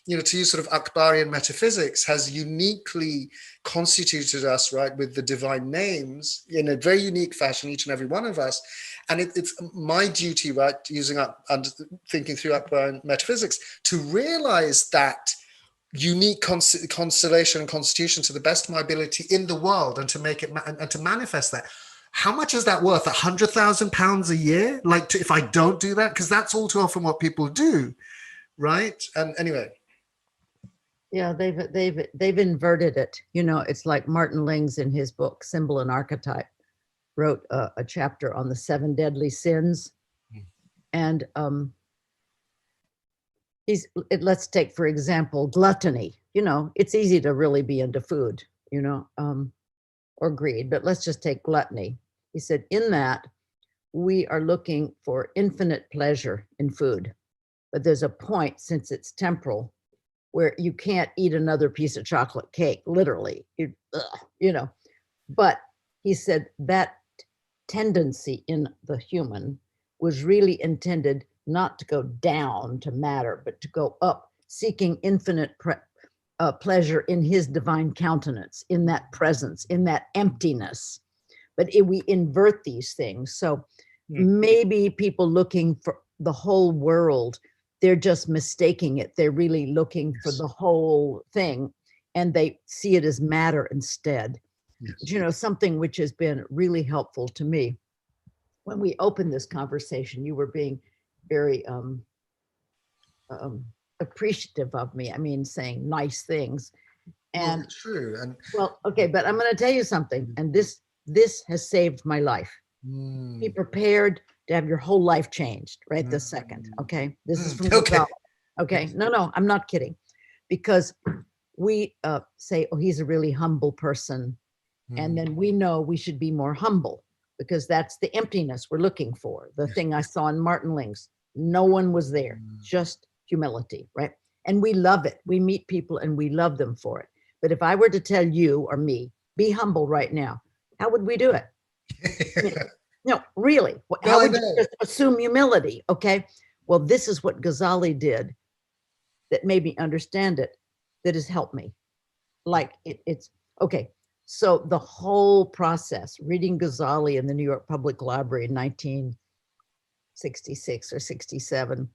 to use sort of Akbarian metaphysics, has uniquely constituted us, right, with the divine names in a very unique fashion, each and every one of us. And it's my duty, right, using up and thinking through Akbarian metaphysics, to realize that unique constellation and constitution to the best of my ability in the world, and to make it and to manifest that. How much is that worth? £100,000 a year? Like, if I don't do that, because that's all too often what people do, right? And anyway. Yeah, they've inverted it. It's like Martin Lings, in his book Symbol and Archetype, wrote a chapter on the 7 deadly sins. And let's take, for example, gluttony. It's easy to really be into food, or greed, but let's just take gluttony. He said, in that, we are looking for infinite pleasure in food, but there's a point, since it's temporal, where you can't eat another piece of chocolate cake, literally, But he said that tendency in the human was really intended not to go down to matter, but to go up, seeking infinite pleasure in his divine countenance, in that presence, in that emptiness. But we invert these things. So maybe people looking for the whole world, they're just mistaking it. They're really looking for the whole thing, and they see it as matter instead. Yes. Something which has been really helpful to me, when we opened this conversation, you were being very appreciative of me. I mean, saying nice things. And well, true. And well, okay, but I'm going to tell you something, and this has saved my life. Be prepared to have your whole life changed right this second. Okay, this is from God. Okay, no, I'm not kidding, because we say, oh, he's a really humble person, and then we know we should be more humble, because that's the emptiness we're looking for. The thing I saw in Martin Lings, no one was there, just humility, right? And we love it. We meet people and we love them for it. But if I were to tell you or me Be humble right now. How would we do it? I mean, no, really. No, How I would you know. just assume humility? Okay. Well, this is what Ghazali did that made me understand it, that has helped me. Like it's okay. So the whole process, reading Ghazali in the New York Public Library in 1966 or 67,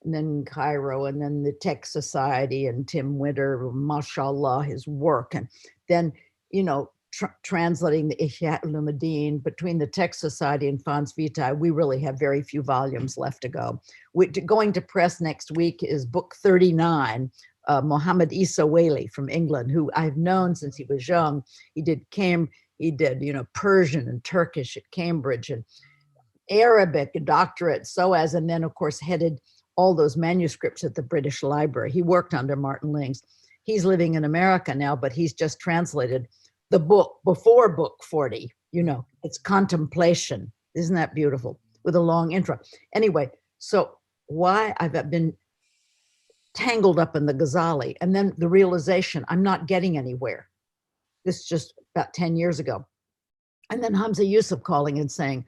and then Cairo, and then the Tech Society and Tim Winter, mashallah, his work, and then, you know, translating the Ihya Ulumuddin between the Tech Society and Fons Vitae. We really have very few volumes left to go. Going to press next week is book 39, Mohammed Isa Whaley from England, who I've known since he was young. He did you know, Persian and Turkish at Cambridge, and Arabic, a doctorate, SOAS, and then of course headed all those manuscripts at the British Library. He worked under Martin Lings. He's living in America now, but he's just translated the book before book 40. You know, it's Contemplation. Isn't that beautiful? With a long intro. Anyway, so why I've been tangled up in the Ghazali, and then the realization I'm not getting anywhere. This is just about 10 years ago. And then Hamza Yusuf calling and saying,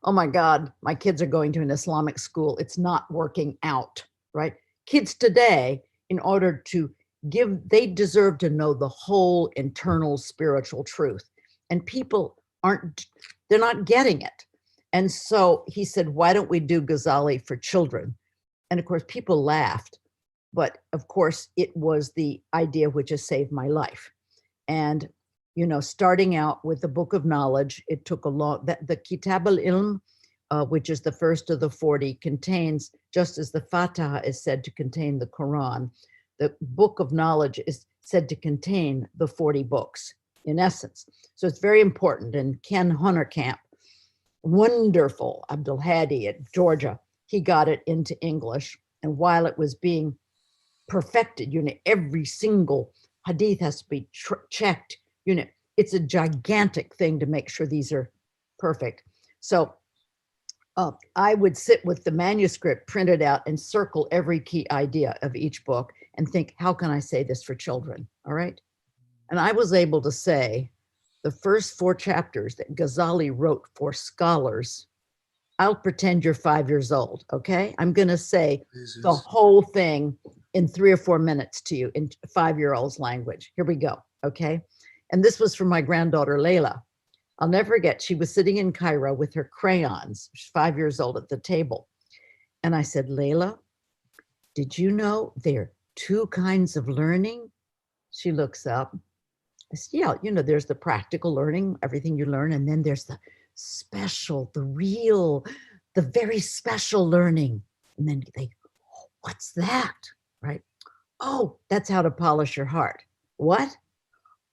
oh my God, my kids are going to an Islamic school. It's not working out, right? Kids today, in order to give, they deserve to know the whole internal spiritual truth. And people they're not getting it. And so he said, why don't we do Ghazali for children? And of course, people laughed. But of course, it was the idea which has saved my life. And you know, starting out with the Book of Knowledge, it took a long, the Kitab al-Ilm, which is the first of the 40, contains, just as the Fatiha is said to contain the Quran, the Book of Knowledge is said to contain the 40 books, in essence. So it's very important. And Ken Honerkamp, wonderful Abdul Hadi at Georgia, he got it into English. And while it was being perfected, you know, every single hadith has to be checked. You know, it's a gigantic thing to make sure these are perfect. So I would sit with the manuscript printed out and circle every key idea of each book and think, how can I say this for children? All right. And I was able to say the first 4 chapters that Ghazali wrote for scholars. I'll pretend you're 5 years old. Okay. I'm going to say the whole thing in 3 or 4 minutes to you in 5-year-old's language. Here we go. Okay. And this was for my granddaughter, Layla. I'll never forget, she was sitting in Cairo with her crayons. She's 5 years old at the table. And I said, Layla, did you know there are 2 kinds of learning? She looks up. I said, yeah, you know, there's the practical learning, everything you learn. And then there's the special, the real, the very special learning. And then they, oh, what's that? Right? Oh, that's how to polish your heart. What?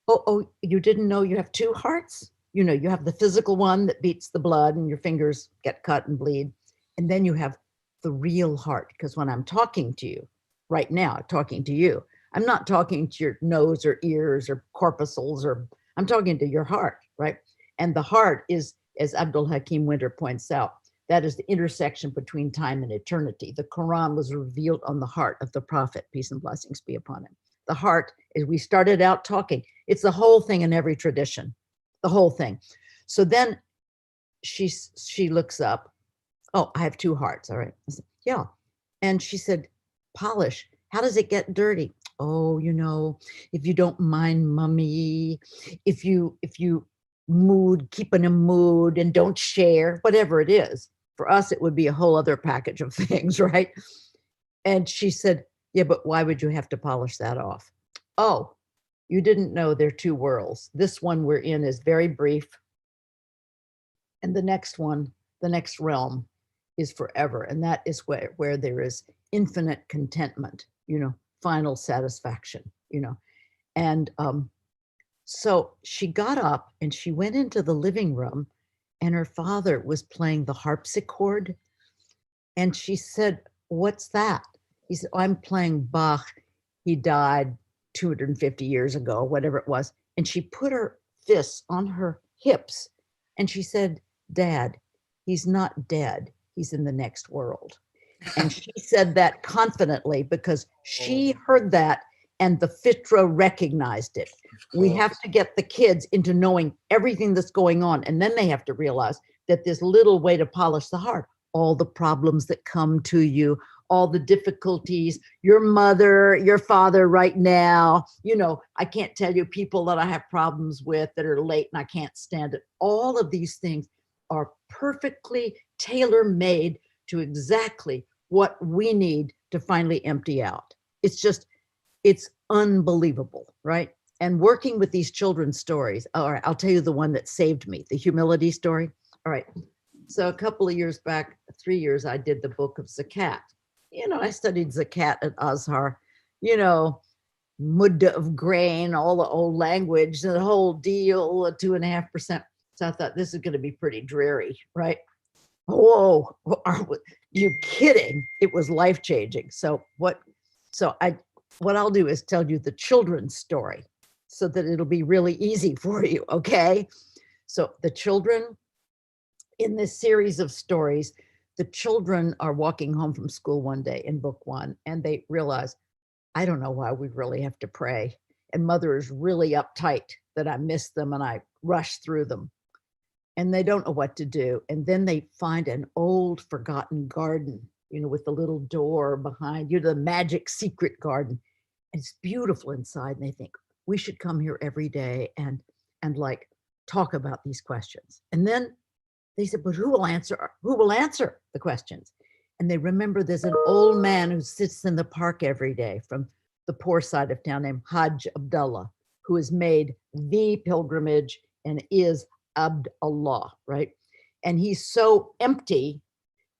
Oh, you didn't know you have 2 hearts? You know, you have the physical one that beats the blood and your fingers get cut and bleed. And then you have the real heart. Because when I'm talking to you right now, talking to you, I'm not talking to your nose or ears or corpuscles, or I'm talking to your heart, right? And the heart is, as Abdul Hakim Winter points out, that is the intersection between time and eternity. The Quran was revealed on the heart of the Prophet, peace and blessings be upon him. The heart, as we started out talking, it's the whole thing in every tradition, the whole thing. So then she looks up. Oh, I have 2 hearts. All right. I said, yeah. And she said, polish. How does it get dirty? Oh, you know, if you don't mind, mommy, if you keep in a mood and don't share, whatever it is. For us, it would be a whole other package of things, right? And she said, yeah, but why would you have to polish that off? Oh, you didn't know there are 2 worlds. This one we're in is very brief. And the next one, the next realm is forever. And that is where there is infinite contentment, you know, final satisfaction, you know. And so she got up and she went into the living room and her father was playing the harpsichord. And she said, what's that? He said, oh, I'm playing Bach. He died 250 years ago, whatever it was. And she put her fists on her hips and she said, Dad, he's not dead. He's in the next world. And she said that confidently because she heard that and the FITRA recognized it. We have to get the kids into knowing everything that's going on, and then they have to realize that there's little way to polish the heart. All the problems that come to you, all the difficulties, your mother, your father right now, you know, I can't tell you people that I have problems with that are late and I can't stand it. All of these things are perfectly tailor-made to exactly what we need to finally empty out. It's just, it's unbelievable, right? And working with these children's stories, all right, I'll tell you the one that saved me, the humility story. All right, so a couple of years back, 3 years, I did the book of Zakat. You know, I studied Zakat at Azhar, you know, mudda of grain, all the old language, the whole deal, 2.5%. So I thought this is going to be pretty dreary, right? Whoa, are you kidding? It was life-changing. So what I'll do is tell you the children's story so that it'll be really easy for you, okay? So the children in this series of stories, the children are walking home from school one day in book one, and they realize, I don't know why we really have to pray. And mother is really uptight that I missed them and I rushed through them. And they don't know what to do. And then they find an old forgotten garden, you know, with the little door behind you, the magic secret garden. And it's beautiful inside. And they think, we should come here every day and like talk about these questions. And then they said, but who will answer the questions? And they remember there's an old man who sits in the park every day from the poor side of town named Hajj Abdullah, who has made the pilgrimage and is Abd Allah, right? And he's so empty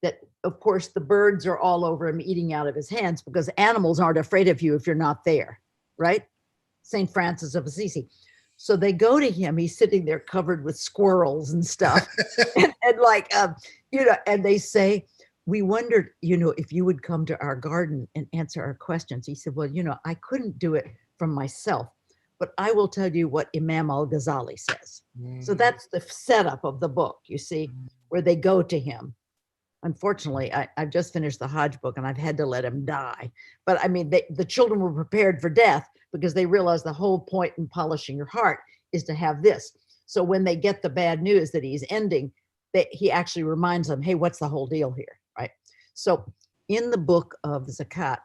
that, of course, the birds are all over him eating out of his hands because animals aren't afraid of you if you're not there, right? St. Francis of Assisi. So they go to him, he's sitting there covered with squirrels and stuff. and like, you know, and they say, we wondered, you know, if you would come to our garden and answer our questions. He said, well, you know, I couldn't do it from myself, but I will tell you what Imam al-Ghazali says. So that's the setup of the book, you see, where they go to him. Unfortunately, I've just finished the Hajj book and I've had to let him die. But I mean, the children were prepared for death because they realized the whole point in polishing your heart is to have this. So when they get the bad news that he's ending, he actually reminds them, hey, what's the whole deal here, right? So in the book of Zakat,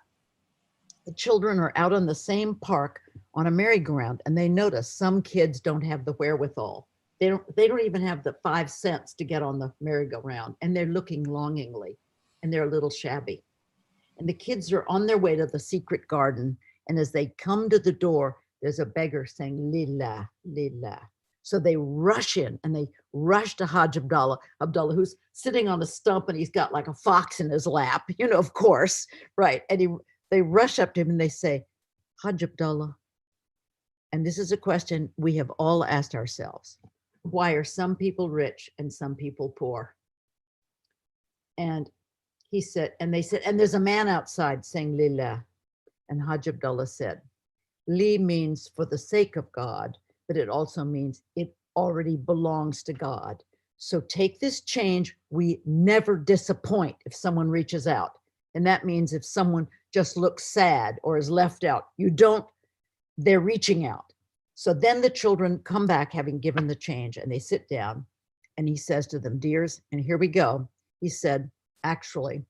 the children are out on the same park on a merry-go-round, and they notice some kids don't have the wherewithal. They don't even have the 5 cents to get on the merry-go-round, and they're looking longingly, and they're a little shabby. And the kids are on their way to the secret garden, and as they come to the door, there's a beggar saying, Lillah, Lillah. So they rush in, and they rush to Hajj Abdullah, who's sitting on a stump, and he's got like a fox in his lap, you know, of course, right? And they rush up to him, and they say, Hajj Abdullah, and this is a question we have all asked ourselves. Why are some people rich and some people poor? And he said, and they said, and there's a man outside saying Lillah. And Hajj Abdullah said, Li means for the sake of God, but it also means it already belongs to God. So take this change. We never disappoint if someone reaches out. And that means if someone just looks sad or is left out, they're reaching out. So then the children come back having given the change, and they sit down, and he says to them, dears, and here we go. He said, actually,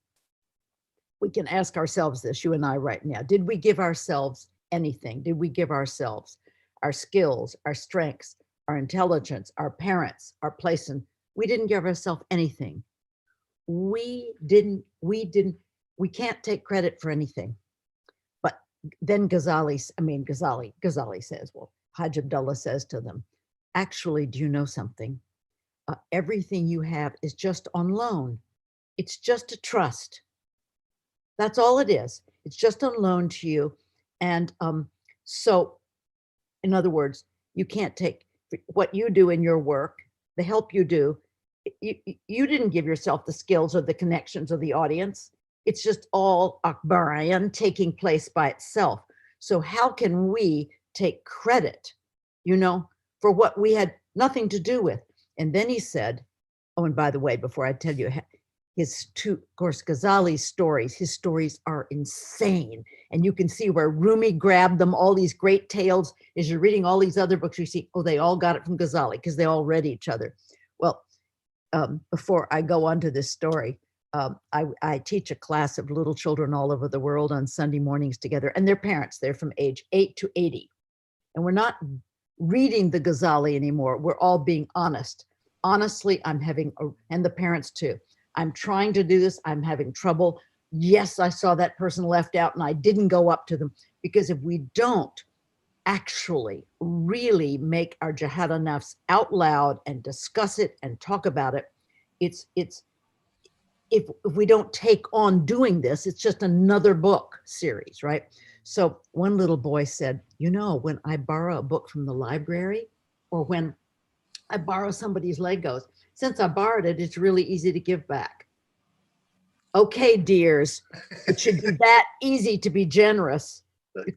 we can ask ourselves this, you and I right now. Did we give ourselves anything? Did we give ourselves our skills, our strengths, our intelligence, our parents, our place in? We didn't give ourselves anything. We can't take credit for anything. But then Ghazali says, well, Hajj Abdullah says to them, actually, do you know something? Everything you have is just on loan. It's just a trust. That's all it is. It's just on loan to you. And so, in other words, you can't take what you do in your work, the help you do. You didn't give yourself the skills or the connections or the audience. It's just all Akbarian taking place by itself. So how can we take credit, you know, for what we had nothing to do with? And then he said, oh, and by the way, before I tell you, of course, Ghazali's stories, his stories are insane. And you can see where Rumi grabbed them, all these great tales. As you're reading all these other books, you see, oh, they all got it from Ghazali because they all read each other. Well, before I go on to this story, I teach a class of little children all over the world on Sunday mornings together, and their parents, they're from age 8 to 80. And we're not reading the Ghazali anymore. We're all being honest. Honestly, and the parents too. I'm trying to do this. I'm having trouble. Yes, I saw that person left out and I didn't go up to them, because if we don't actually really make our jihad nafs out loud and discuss it and talk about it, if we don't take on doing this, it's just another book series, right? So one little boy said, when I borrow a book from the library, or when I borrow somebody's Legos, since I borrowed it, it's really easy to give back. Okay, dears, it should be that easy to be generous.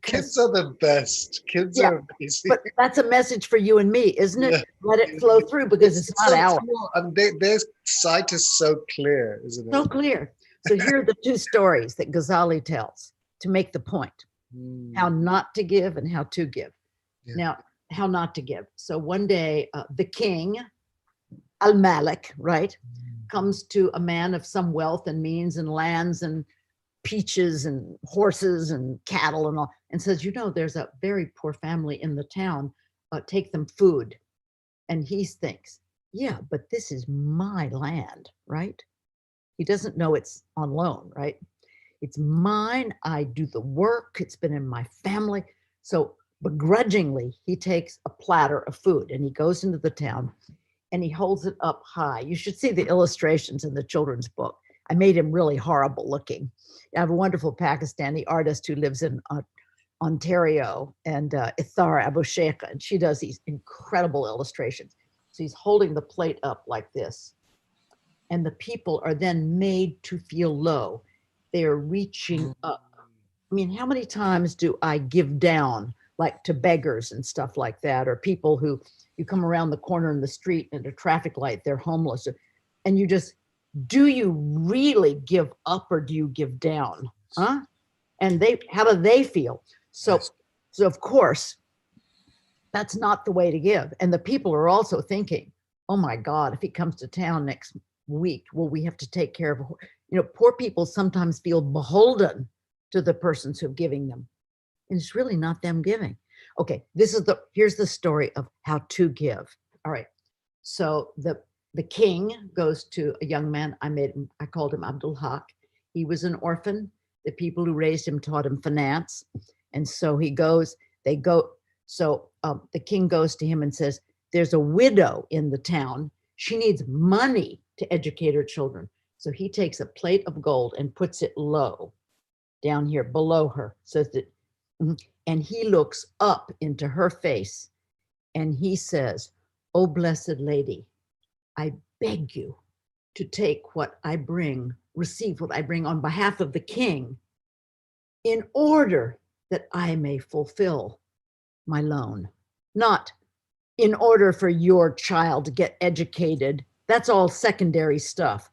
Kids are the best. Kids are amazing. But that's a message for you and me, isn't it? Yeah. Let it flow through, because it's not ours. And their sight is so clear, isn't it? So clear. So here are the two stories that Ghazali tells to make the point. How not to give and how to give. Yeah. Now, how not to give. So one day, the king, Al-Malik, right, comes to a man of some wealth and means and lands and peaches and horses and cattle and all, and says, there's a very poor family in the town, take them food. And he thinks, yeah, but this is my land, right? He doesn't know it's on loan, right? It's mine. I do the work. It's been in my family. So begrudgingly, he takes a platter of food and he goes into the town and he holds it up high. You should see the illustrations in the children's book. I made him really horrible looking. I have a wonderful Pakistani artist who lives in Ontario, and Ithar Abu Sheikha, and she does these incredible illustrations. So he's holding the plate up like this, and the people are then made to feel low. They are reaching up. I mean, how many times do I give down, like to beggars and stuff like that, or people who you come around the corner in the street at a traffic light, they're homeless, and you just, do you really give up or do you give down? Huh? And how do they feel? So of course, that's not the way to give. And the people are also thinking, oh my God, if he comes to town next week, will we have to take care of, poor people sometimes feel beholden to the persons who are giving them. And it's really not them giving. Okay, here's the story of how to give. All right. So the king goes to a young man. I called him Abdul Haq. He was an orphan. The people who raised him taught him finance. And so the king goes to him and says, there's a widow in the town. She needs money to educate her children. So he takes a plate of gold and puts it low down here below her, and he looks up into her face and he says, oh, blessed lady, I beg you to take receive what I bring on behalf of the king, in order that I may fulfill my loan. Not in order for your child to get educated. That's all secondary stuff.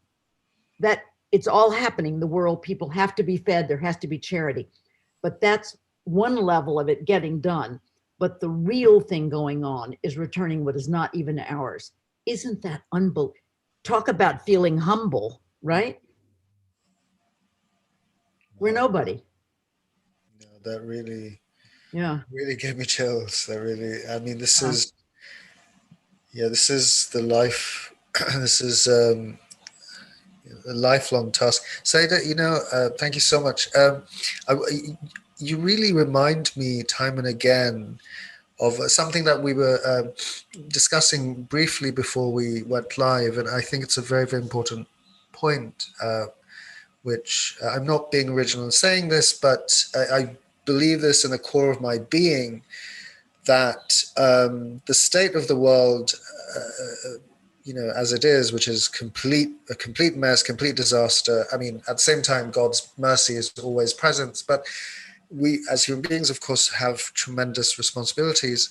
That it's all happening in the world. People have to be fed. There has to be charity. But that's one level of it getting done. But the real thing going on is returning what is not even ours. Isn't that unbelievable? Talk about feeling humble, right? We're nobody. No, that really gave me chills. This is the life. This is a lifelong task. Saida, thank you so much. You really remind me time and again of something that we were discussing briefly before we went live, and I think it's a very, very important point, which I'm not being original in saying this, but I believe this in the core of my being, that the state of the world, as it is, which is a complete mess, complete disaster. I mean, at the same time, God's mercy is always present, but we as human beings, of course, have tremendous responsibilities.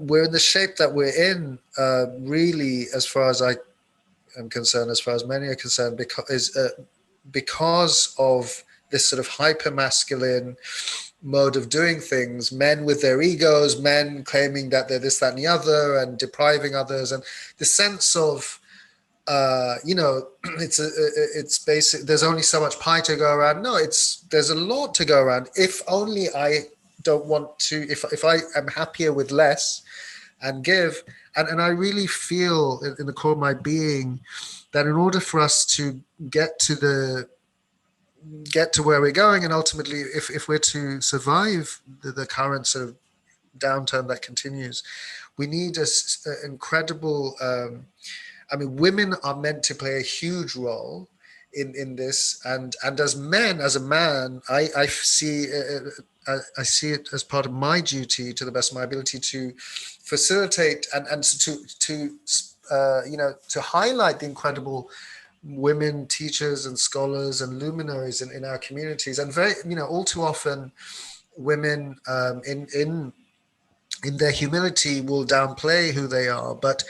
We're in the shape that we're in, really, as far as I am concerned, as far as many are concerned, because of this sort of hyper masculine mode of doing things, men with their egos, men claiming that they're this, that, and the other, and depriving others, and the sense of it's basic. There's only so much pie to go around. No, there's a lot to go around. If only I don't want to. If I am happier with less, and give, and I really feel in the core of my being that in order for us to get to where we're going, and ultimately, if we're to survive the current sort of downturn that continues, we need an incredible. Women are meant to play a huge role in this, and as men, as a man, I see it as part of my duty, to the best of my ability, to facilitate and to highlight the incredible women teachers and scholars and luminaries in our communities. And very, all too often, women in their humility will downplay who they are. But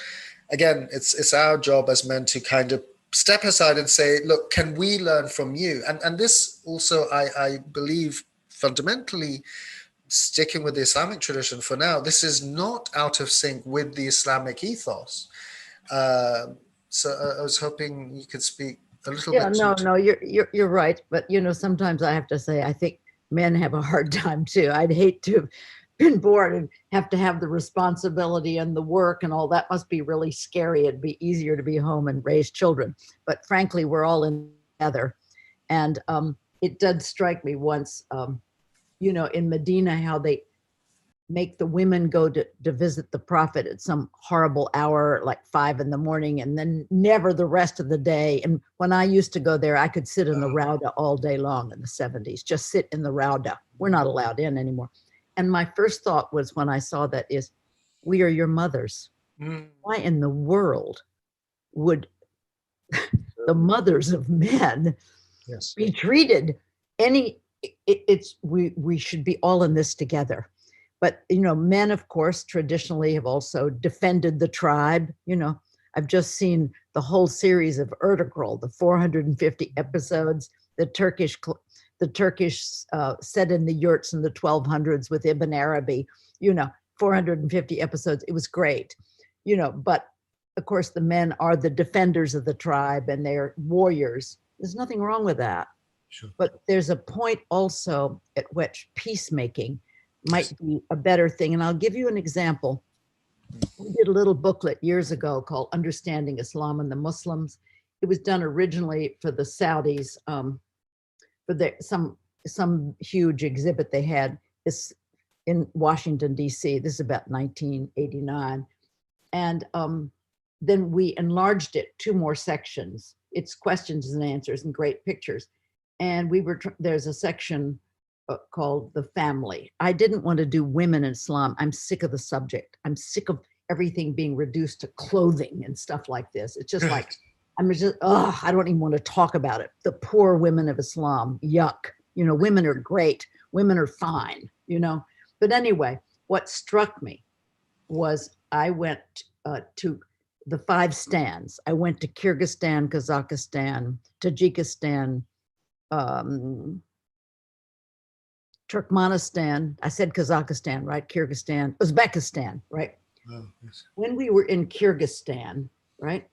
again, it's our job as men to kind of step aside and say, look, can we learn from you? And this also, I believe, fundamentally, sticking with the Islamic tradition for now, this is not out of sync with the Islamic ethos. So I was hoping you could speak a little bit. No, you're right. But sometimes I have to say, I think men have a hard time too. I'd hate to have been born and have to have the responsibility and the work and all that. Must be really scary. It'd be easier to be home and raise children. But frankly, we're all in together. And it did strike me once, in Medina, how they make the women go to visit the Prophet at some horrible hour, like 5 a.m, and then never the rest of the day. And when I used to go there, I could sit in the Rauda all day long in the 70s, just sit in the Rauda. We're not allowed in anymore. And my first thought was, when I saw that, is, we are your mothers. Why in the world would the mothers of men be treated we should be all in this together. But, men, of course, traditionally have also defended the tribe. I've just seen the whole series of Ertugrul, the 450 episodes, the Turkish set in the yurts in the 1200s with Ibn Arabi, 450 episodes. It was great, but of course the men are the defenders of the tribe and they're warriors. There's nothing wrong with that. Sure. But there's a point also at which peacemaking might be a better thing. And I'll give you an example. We did a little booklet years ago called Understanding Islam and the Muslims. It was done originally for the Saudis, for some huge exhibit they had this in Washington, D.C. This is about 1989. And then we enlarged it 2 more sections. It's questions and answers and great pictures. And there's a section called The Family. I didn't want to do women in Islam. I'm sick of the subject. I'm sick of everything being reduced to clothing and stuff like this. It's just like, I don't even want to talk about it. The poor women of Islam, yuck. Women are great. Women are fine, But anyway, what struck me was I went to the 5 stands. I went to Kyrgyzstan, Kazakhstan, Tajikistan, Turkmenistan. I said Kazakhstan, right? Kyrgyzstan, Uzbekistan, right? Oh, yes. When we were in Kyrgyzstan, right,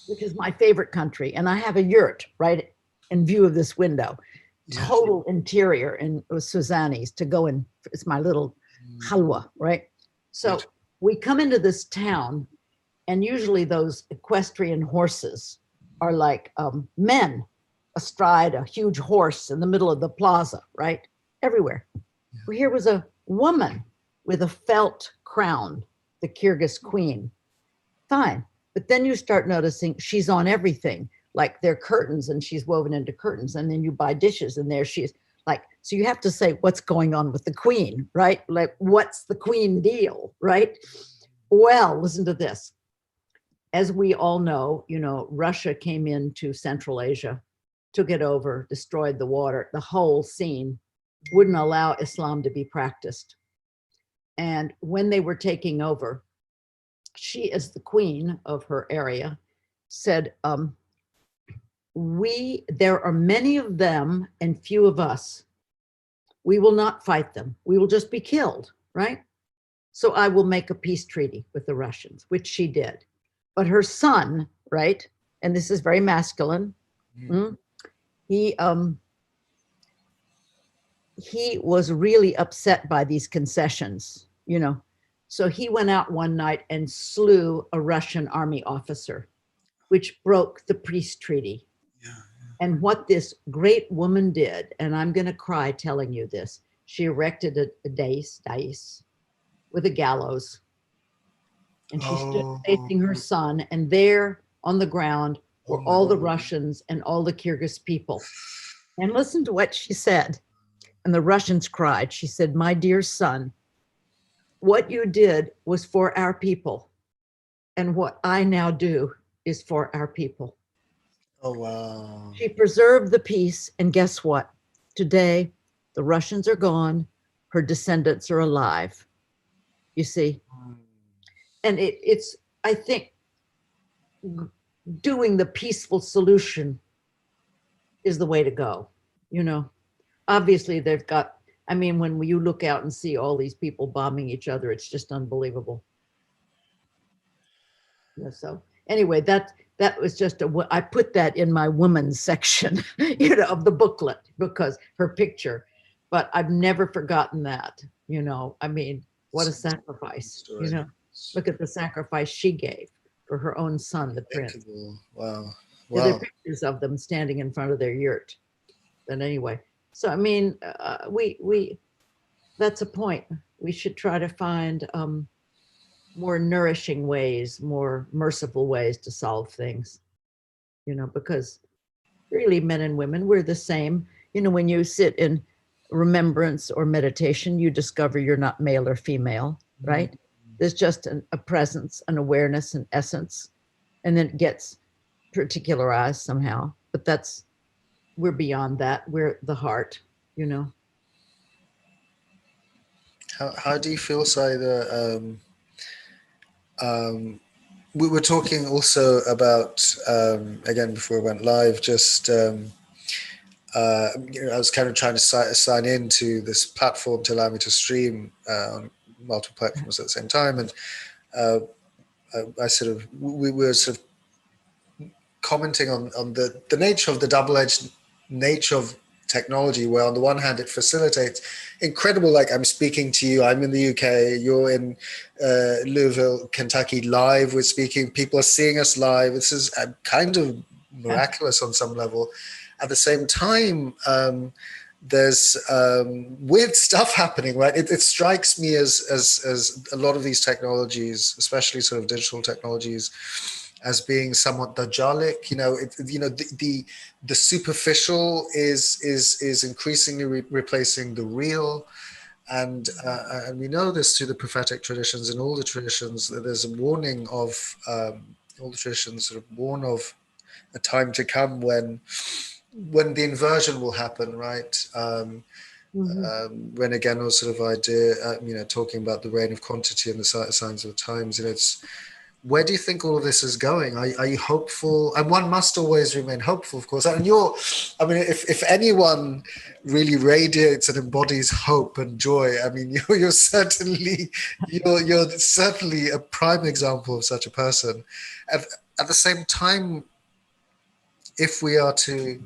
which is my favorite country, and I have a yurt right in view of this window, total interior in Suzani's to go in. It's my little halwa, right? So we come into this town, and usually those equestrian horses are like men astride a huge horse in the middle of the plaza, right? Everywhere. Yeah. Well, here was a woman with a felt crown, the Kyrgyz queen. Fine. But then you start noticing she's on everything, like they're curtains and she's woven into curtains. And then you buy dishes and there she is. Like, so you have to say, what's going on with the queen, right? Like, what's the queen deal, right? Well, listen to this. As we all know, Russia came into Central Asia, took it over, destroyed the water, the whole scene, wouldn't allow Islam to be practiced. And when they were taking over, she, as the queen of her area, said, there are many of them and few of us. We will not fight them. We will just be killed, right? So I will make a peace treaty with the Russians, which she did. But her son, right, and this is very masculine, he was really upset by these concessions, you know. So he went out one night and slew a Russian army officer, which broke the peace treaty. Yeah. And what this great woman did, and I'm going to cry telling you this, she erected a dais with a gallows. And she stood facing her son, and there on the ground were all the Russians and all the Kyrgyz people. And listen to what she said. And the Russians cried. She said, "My dear son, what you did was for our people. And what I now do is for our people." Oh, wow. She preserved the peace. And guess what? Today, the Russians are gone. Her descendants are alive. You see? And it's, I think, doing the peaceful solution is the way to go. You know, obviously they've got, I mean, when you look out and see all these people bombing each other, it's just unbelievable. Yeah, so anyway, that was just I put that in my woman's section, you know, of the booklet, because her picture, but I've never forgotten that, you know. I mean, what a sacrifice, you know. Look at the sacrifice she gave for her own son, the prince. Wow. Yeah, there are pictures of them standing in front of their yurt. But anyway, so I mean, we that's a point. We should try to find more nourishing ways, more merciful ways to solve things, you know, because really men and women, we're the same. You know, when you sit in remembrance or meditation, you discover you're not male or female, right? There's just a presence, an awareness, an essence, and then it gets particularized somehow. But we're beyond that. We're the heart, you know. How do you feel, Saida? We were talking also about, again, before we went live, just, you know, I was kind of trying to sign into this platform to allow me to stream on multiple platforms at the same time. And we were sort of commenting on the nature of the double-edged nature of technology, where on the one hand it facilitates incredible, like I'm speaking to you, I'm in the UK, you're in Louisville, Kentucky, live, we're speaking, people are seeing us live. This is kind of miraculous on some level. At the same time, there's weird stuff happening, right? It strikes me as a lot of these technologies, especially sort of digital technologies, as being somewhat dajjalic. You know, the superficial is increasingly replacing the real, and we know this through the prophetic traditions. In all the traditions, there's a warning of all the traditions sort of warn of a time to come when the inversion will happen, right? When again, was sort of idea, you know, talking about the reign of quantity and the signs of the times. You know, it's, where do you think all of this is going? Are you hopeful? And one must always remain hopeful, of course. And I mean, if anyone really radiates and embodies hope and joy, I mean, you're certainly a prime example of such a person. At the same time, if we are to,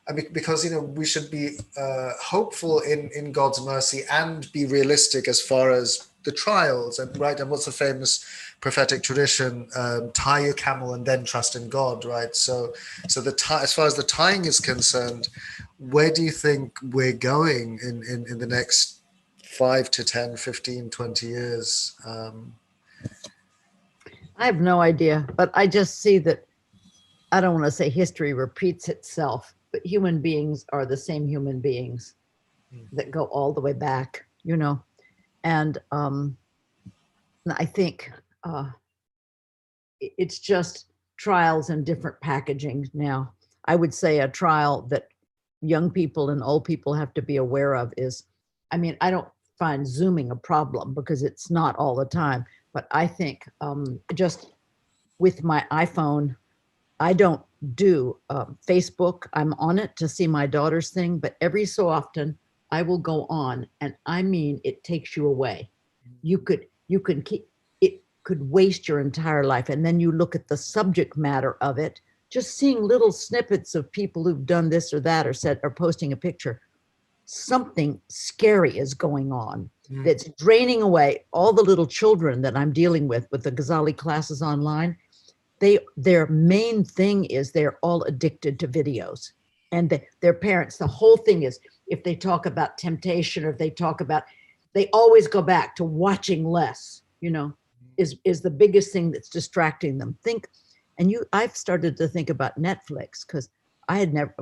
I mean, because, you know, we should be hopeful in God's mercy and be realistic as far as the trials, and right, and what's the famous prophetic tradition, tie your camel and then trust in God, right? So as far as the tying is concerned, where do you think we're going in the next 5 to 10, 15, 20 years? I have no idea, but I just see that, I don't want to say history repeats itself, but human beings are the same human beings that go all the way back, you know. And I think it's just trials and different packaging now. I would say a trial that young people and old people have to be aware of is, I mean, I don't find Zooming a problem because it's not all the time, but I think just with my iPhone I don't do Facebook. I'm on it to see my daughter's thing, but every so often I will go on, and I mean, it takes you away. You could keep it could waste your entire life, and then you look at the subject matter of it. Just seeing little snippets of people who've done this or that, or said, or posting a picture, something scary is going on that's draining away all the little children that I'm dealing with the Ghazali classes online. Their main thing is they're all addicted to videos, and their parents, the whole thing is, if they talk about temptation, or if they talk about, they always go back to watching less, is the biggest thing that's distracting them. I've started to think about Netflix, because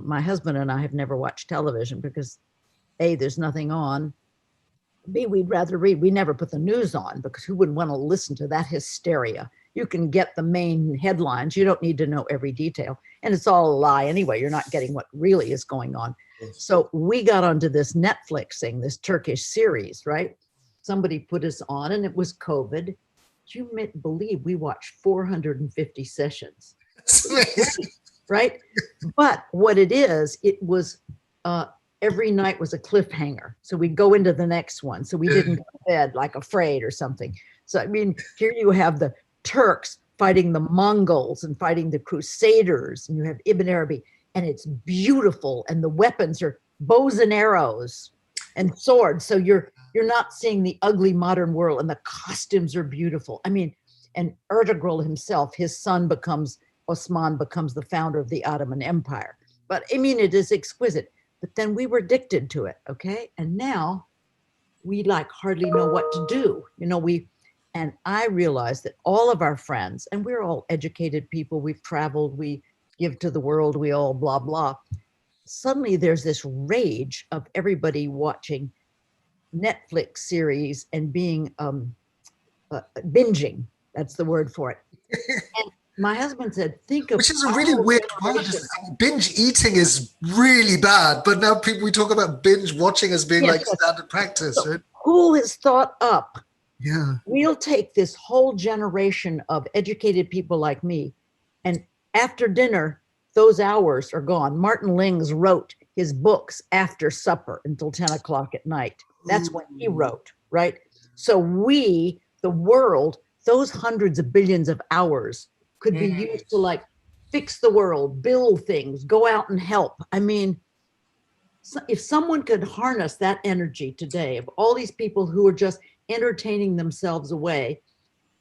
my husband and I have never watched television, because A, there's nothing on. B, we'd rather read. We never put the news on, because who would want to listen to that hysteria? You can get the main headlines. You don't need to know every detail. And it's all a lie anyway. You're not getting what really is going on. So we got onto this Netflix thing, this Turkish series, right? Somebody put us on, and it was COVID. You believe we watched 450 sessions, right? But what it was every night was a cliffhanger. So we'd go into the next one. So we didn't go to bed like afraid or something. So, I mean, here you have the Turks fighting the Mongols and fighting the Crusaders, and you have Ibn Arabi, and it's beautiful. And the weapons are bows and arrows and swords. So you're not seeing the ugly modern world, and the costumes are beautiful. I mean, and Ertugrul himself, his son Osman becomes the founder of the Ottoman Empire. But I mean, it is exquisite. But then we were addicted to it, okay? And now we hardly know what to do. And I realized that all of our friends, and we're all educated people, we've traveled, we give to the world, we all blah, blah. Suddenly there's this rage of everybody watching Netflix series and being binging. That's the word for it. And my husband said, which is a really weird word. Binge eating is really bad, but now we talk about binge watching as being standard practice. So right? Who has thought up? Yeah, we'll take this whole generation of educated people like me, and after dinner, those hours are gone. Martin Lings wrote his books after supper until 10 o'clock at night. That's when he wrote, right? So the world, those hundreds of billions of hours could be used to fix the world, build things, go out and help. I mean, if someone could harness that energy today, of all these people who are just entertaining themselves away,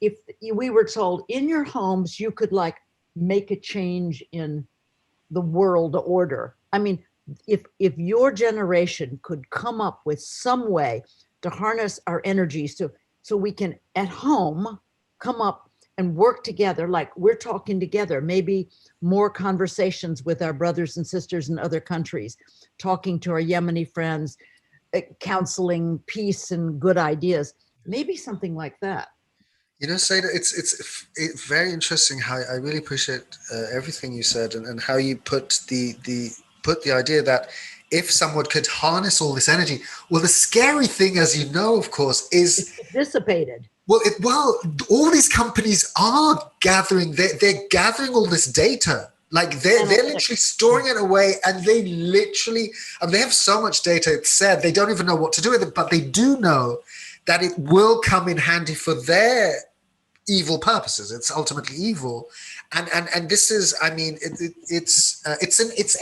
if we were told in your homes, you could make a change in the world order. I mean, if your generation could come up with some way to harness our energies so we can at home come up and work together, like we're talking together, maybe more conversations with our brothers and sisters in other countries, talking to our Yemeni friends, counseling, peace and good ideas, maybe something like that. Seda, it's very interesting how I really appreciate everything you said, and how you put the idea that if someone could harness all this energy, well, the scary thing, as you know, of course, is it's dissipated. Well, all these companies are gathering. They're gathering all this data. They're literally storing it away, and they have so much data. It's said they don't even know what to do with it, but they do know that it will come in handy for their evil purposes. It's ultimately evil, and this is, I mean, it's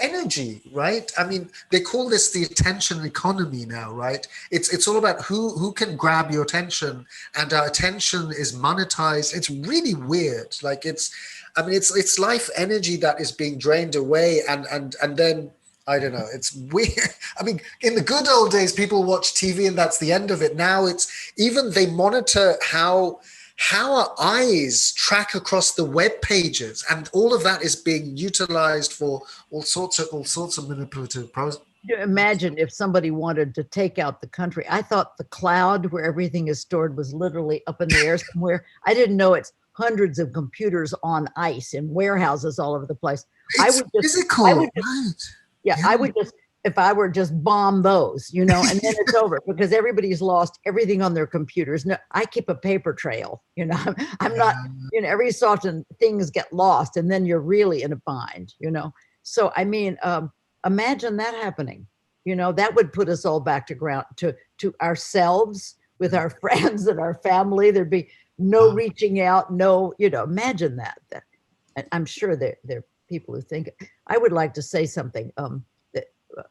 energy, right? I mean, they call this the attention economy now, right? It's all about who can grab your attention, and our attention is monetized. It's really weird. It's life energy that is being drained away, and then I don't know. It's weird. I mean, in the good old days, people watch TV and that's the end of it. Now it's even they monitor how our eyes track across the web pages, and all of that is being utilized for all sorts of manipulative processes. Imagine if somebody wanted to take out the country. I thought the cloud where everything is stored was literally up in the air somewhere. I didn't know it's hundreds of computers on ice in warehouses all over the place. It's physical, right? Yeah, I would just if I were just bomb those, and then it's over because everybody's lost everything on their computers. No, I keep a paper trail, I'm not, every so often things get lost and then you're really in a bind, So, I mean, imagine that happening, that would put us all back to ground, to ourselves with our friends and our family. There'd be no reaching out, no, imagine that. I'm sure there are people who think it. I would like to say something that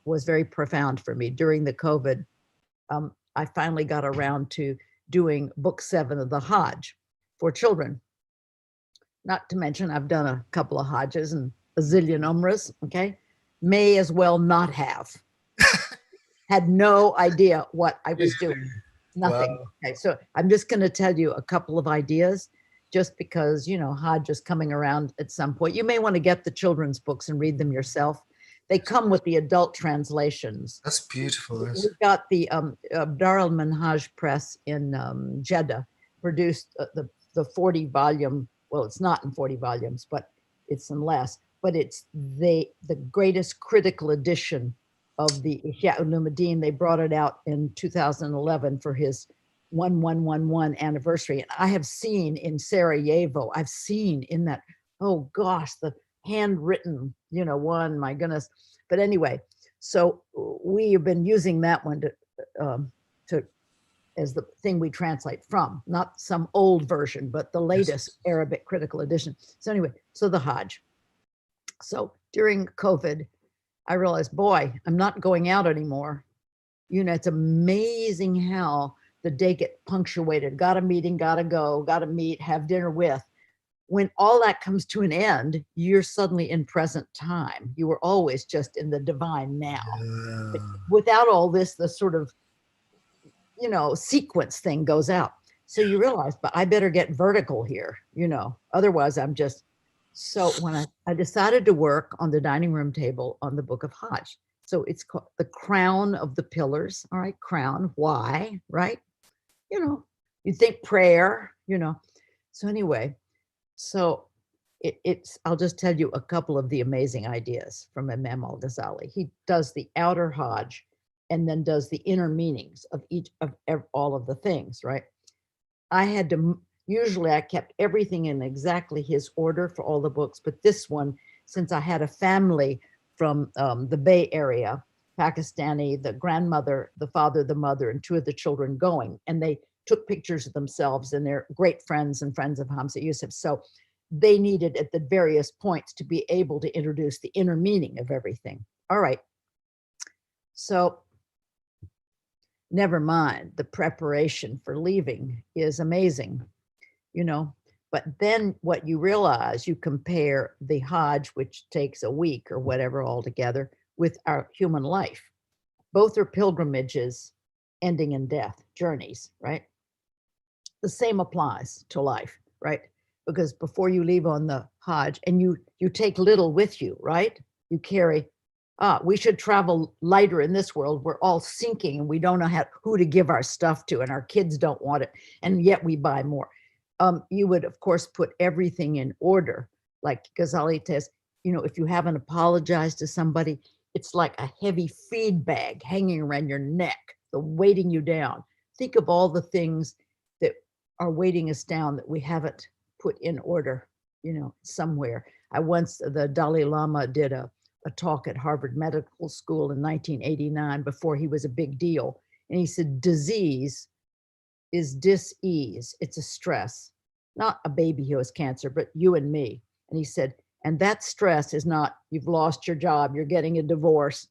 was very profound for me during the COVID. I finally got around to doing book 7 of the Hajj for children. Not to mention, I've done a couple of Hajjes and a zillion Umrahs, okay? May as well not have. Had no idea what I was doing. Nothing. Wow. Okay, so I'm just going to tell you a couple of ideas just because, Hajj is coming around at some point. You may want to get the children's books and read them yourself. They come with the adult translations. That's beautiful. We've got the Dar al Manhaj Press in Jeddah produced the 40 volume. Well, it's not in 40 volumes, but it's in less. But it's the greatest critical edition of the Ihya Ulumuddin. They brought it out in 2011 for his 1111 anniversary. And I have seen in Sarajevo, I've seen in that, oh gosh, the handwritten, one, my goodness. But anyway, so we have been using that one to as the thing we translate from, not some old version, but the latest Arabic critical edition. So anyway, so the Hajj. So during COVID, I realized, boy, I'm not going out anymore. It's amazing how the day get punctuated. Got a meeting, got to go, got to meet, have dinner with. When all that comes to an end, you're suddenly in present time. You were always just in the divine now. Without all this, the sort of, sequence thing goes out. So you realize, but I better get vertical here, otherwise I'm just. So when I decided to work on the dining room table on the Book of Hajj, so it's called the crown of the pillars. All right, crown. Why? Right? You think prayer. So anyway, so it's. I'll just tell you a couple of the amazing ideas from Imam al-Ghazali. He does the outer Hajj, and then does the inner meanings of each of all of the things. Right? I had to. Usually I kept everything in exactly his order for all the books, but this one, since I had a family from the Bay Area, Pakistani, the grandmother, the father, the mother, and 2 of the children going, and they took pictures of themselves and they're great friends and friends of Hamza Yusuf. So they needed at the various points to be able to introduce the inner meaning of everything. All right. So never mind, the preparation for leaving is amazing. But then what you realize, you compare the Hajj, which takes a week or whatever altogether, with our human life. Both are pilgrimages ending in death, journeys, right? The same applies to life, right? Because before you leave on the Hajj, and you take little with you, right? You carry, we should travel lighter in this world. We're all sinking and we don't know who to give our stuff to, and our kids don't want it, and yet we buy more. You would, of course, put everything in order. Like Ghazali says, if you haven't apologized to somebody, it's like a heavy feed bag hanging around your neck, the weighting you down. Think of all the things that are weighting us down that we haven't put in order, somewhere. The Dalai Lama did a talk at Harvard Medical School in 1989 before he was a big deal. And he said, disease is dis-ease. It's a stress, not a baby who has cancer, but you and me. And he said, and that stress is not, you've lost your job, you're getting a divorce.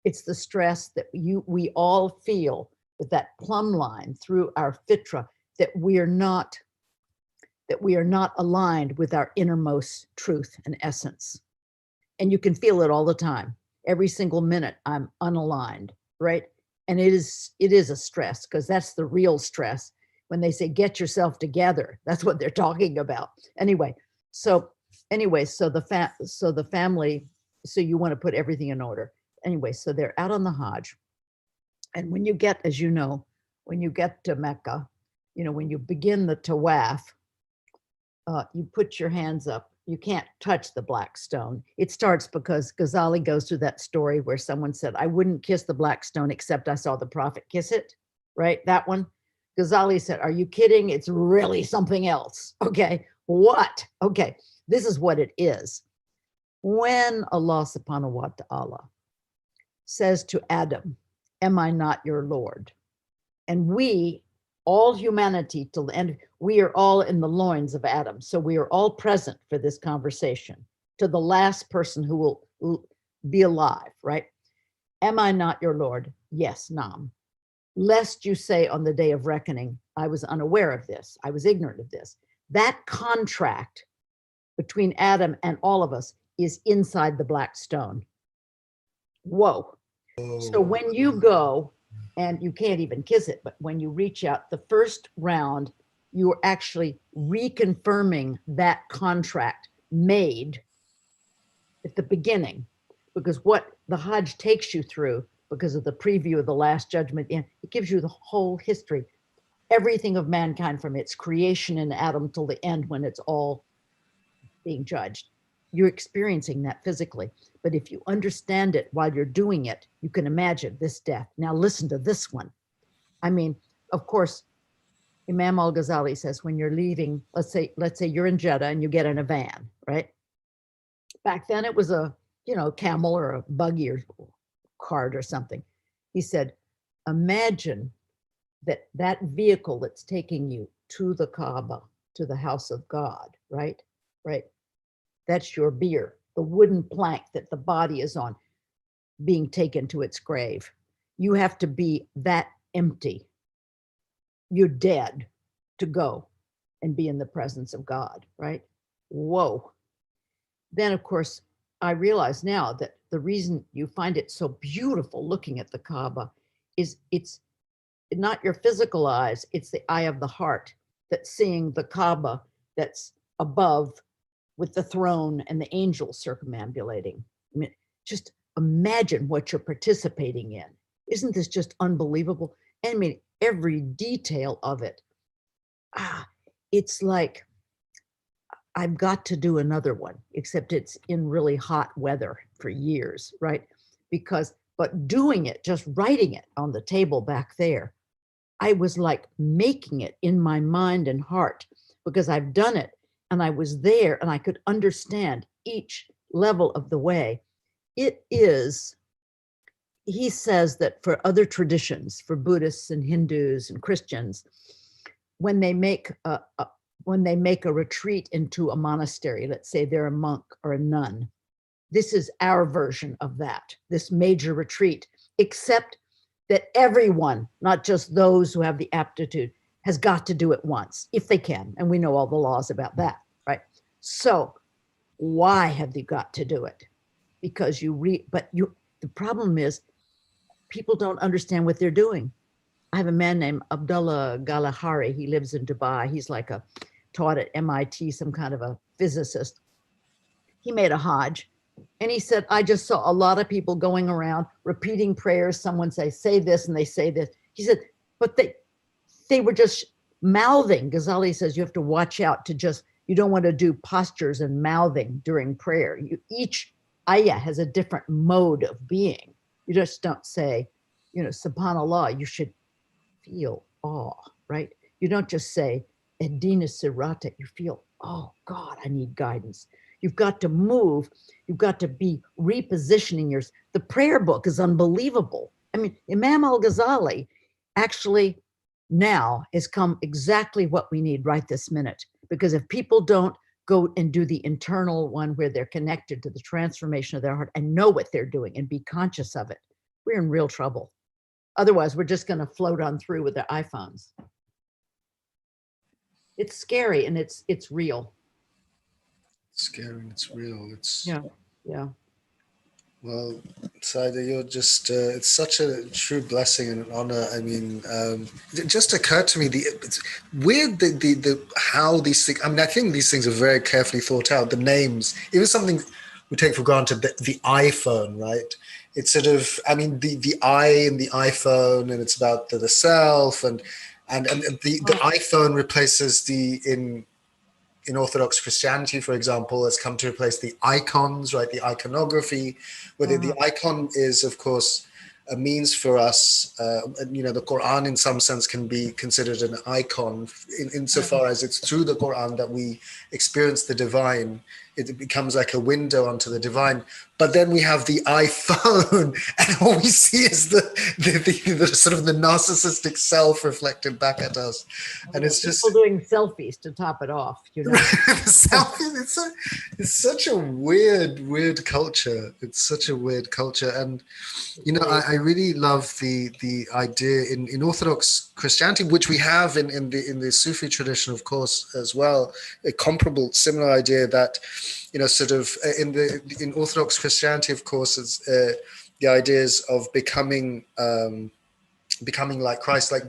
It's the stress that we all feel with that plumb line through our fitra, that we are not aligned with our innermost truth and essence. And you can feel it all the time. Every single minute I'm unaligned, right? And it is a stress, because that's the real stress. When they say get yourself together, that's what they're talking about. Anyway, so the family, so you want to put everything in order. Anyway, so they're out on the Hajj. And when you get, as you know, when you get to Mecca, when you begin the tawaf, you put your hands up, you can't touch the black stone. It starts because Ghazali goes through that story where someone said, I wouldn't kiss the black stone except I saw the prophet kiss it, right? That one. Ghazali said, are you kidding? It's really something else. Okay, what? Okay, this is what it is. When Allah subhanahu wa ta'ala says to Adam, am I not your Lord? And we, all humanity till the end, we are all in the loins of Adam. So we are all present for this conversation to the last person who will be alive, right? Am I not your Lord? Yes, Nam. Lest you say on the day of reckoning, I was unaware of this. I was ignorant of this. That contract between Adam and all of us is inside the black stone. Whoa. So when you go, and you can't even kiss it, but when you reach out the first round, you are actually reconfirming that contract made at the beginning, because what the Hajj takes you through, because of the preview of the Last Judgment, it gives you the whole history, everything of mankind from its creation in Adam till the end when it's all being judged. You're experiencing that physically. But if you understand it while you're doing it, you can imagine this death. Now listen to this one. I mean, of course, Imam al-Ghazali says when you're leaving, let's say you're in Jeddah and you get in a van, right? Back then it was a, camel or a buggy or cart or something. He said, imagine that vehicle that's taking you to the Kaaba, to the house of God, right? Right. That's your bier, the wooden plank that the body is on, being taken to its grave. You have to be that empty. You're dead to go and be in the presence of God, right? Whoa. Then, of course, I realize now that the reason you find it so beautiful looking at the Kaaba is it's not your physical eyes, it's the eye of the heart that's seeing the Kaaba that's above with the throne and the angels circumambulating. I mean, just imagine what you're participating in. Isn't this just unbelievable? I mean, every detail of it. It's like, I've got to do another one, except it's in really hot weather for years, right? But doing it, just writing it on the table back there, I was like making it in my mind and heart because I've done it. And I was there and I could understand each level of the way. It is, he says that for other traditions, for Buddhists and Hindus and Christians, when they make a retreat into a monastery, let's say they're a monk or a nun, this is our version of that, this major retreat, except that everyone, not just those who have the aptitude, has got to do it once, if they can. And we know all the laws about that, right? So why have you got to do it? Because the problem is people don't understand what they're doing. I have a man named Abdullah Galahari. He lives in Dubai. He's like taught at MIT, some kind of a physicist. He made a Hajj. And he said, I just saw a lot of people going around repeating prayers. Someone say this, and they say this. He said, but they were just mouthing. Ghazali says you have to watch out you don't want to do postures and mouthing during prayer. Each ayah has a different mode of being. You just don't say, subhanallah, you should feel awe, right? You don't just say, Edina Sirata, you feel, oh God, I need guidance. You've got to move. You've got to be repositioning yours. The prayer book is unbelievable. I mean, Imam al-Ghazali actually now has come exactly what we need right this minute. Because if people don't go and do the internal one where they're connected to the transformation of their heart and know what they're doing and be conscious of it, we're in real trouble. Otherwise, we're just going to float on through with their iPhones. It's scary and it's real. Scary and it's real. Yeah. Well, Saida, you're just, it's such a true blessing and an honor. I mean, it just occurred to me, it's weird how these things, I mean, I think these things are very carefully thought out. The names, even something we take for granted, the iPhone, right? It's sort of, I mean, the I in the iPhone, and it's about the self, and the iPhone replaces in in Orthodox Christianity, for example, has come to replace the icons, right? The iconography, where the icon is, of course, a means for us. The Quran, in some sense, can be considered an icon insofar as it's through the Quran that we experience the divine. It becomes like a window onto the divine. But then we have the iPhone, and all we see is the sort of the narcissistic self reflected back at us, and it's just people doing selfies to top it off. selfies. It's such a weird culture. It's such a weird culture, and I really love the idea in Orthodox Christianity, which we have in the Sufi tradition, of course, as well. A comparable, similar idea that, sort of in Orthodox Christianity, of course, it's the ideas of becoming like Christ, like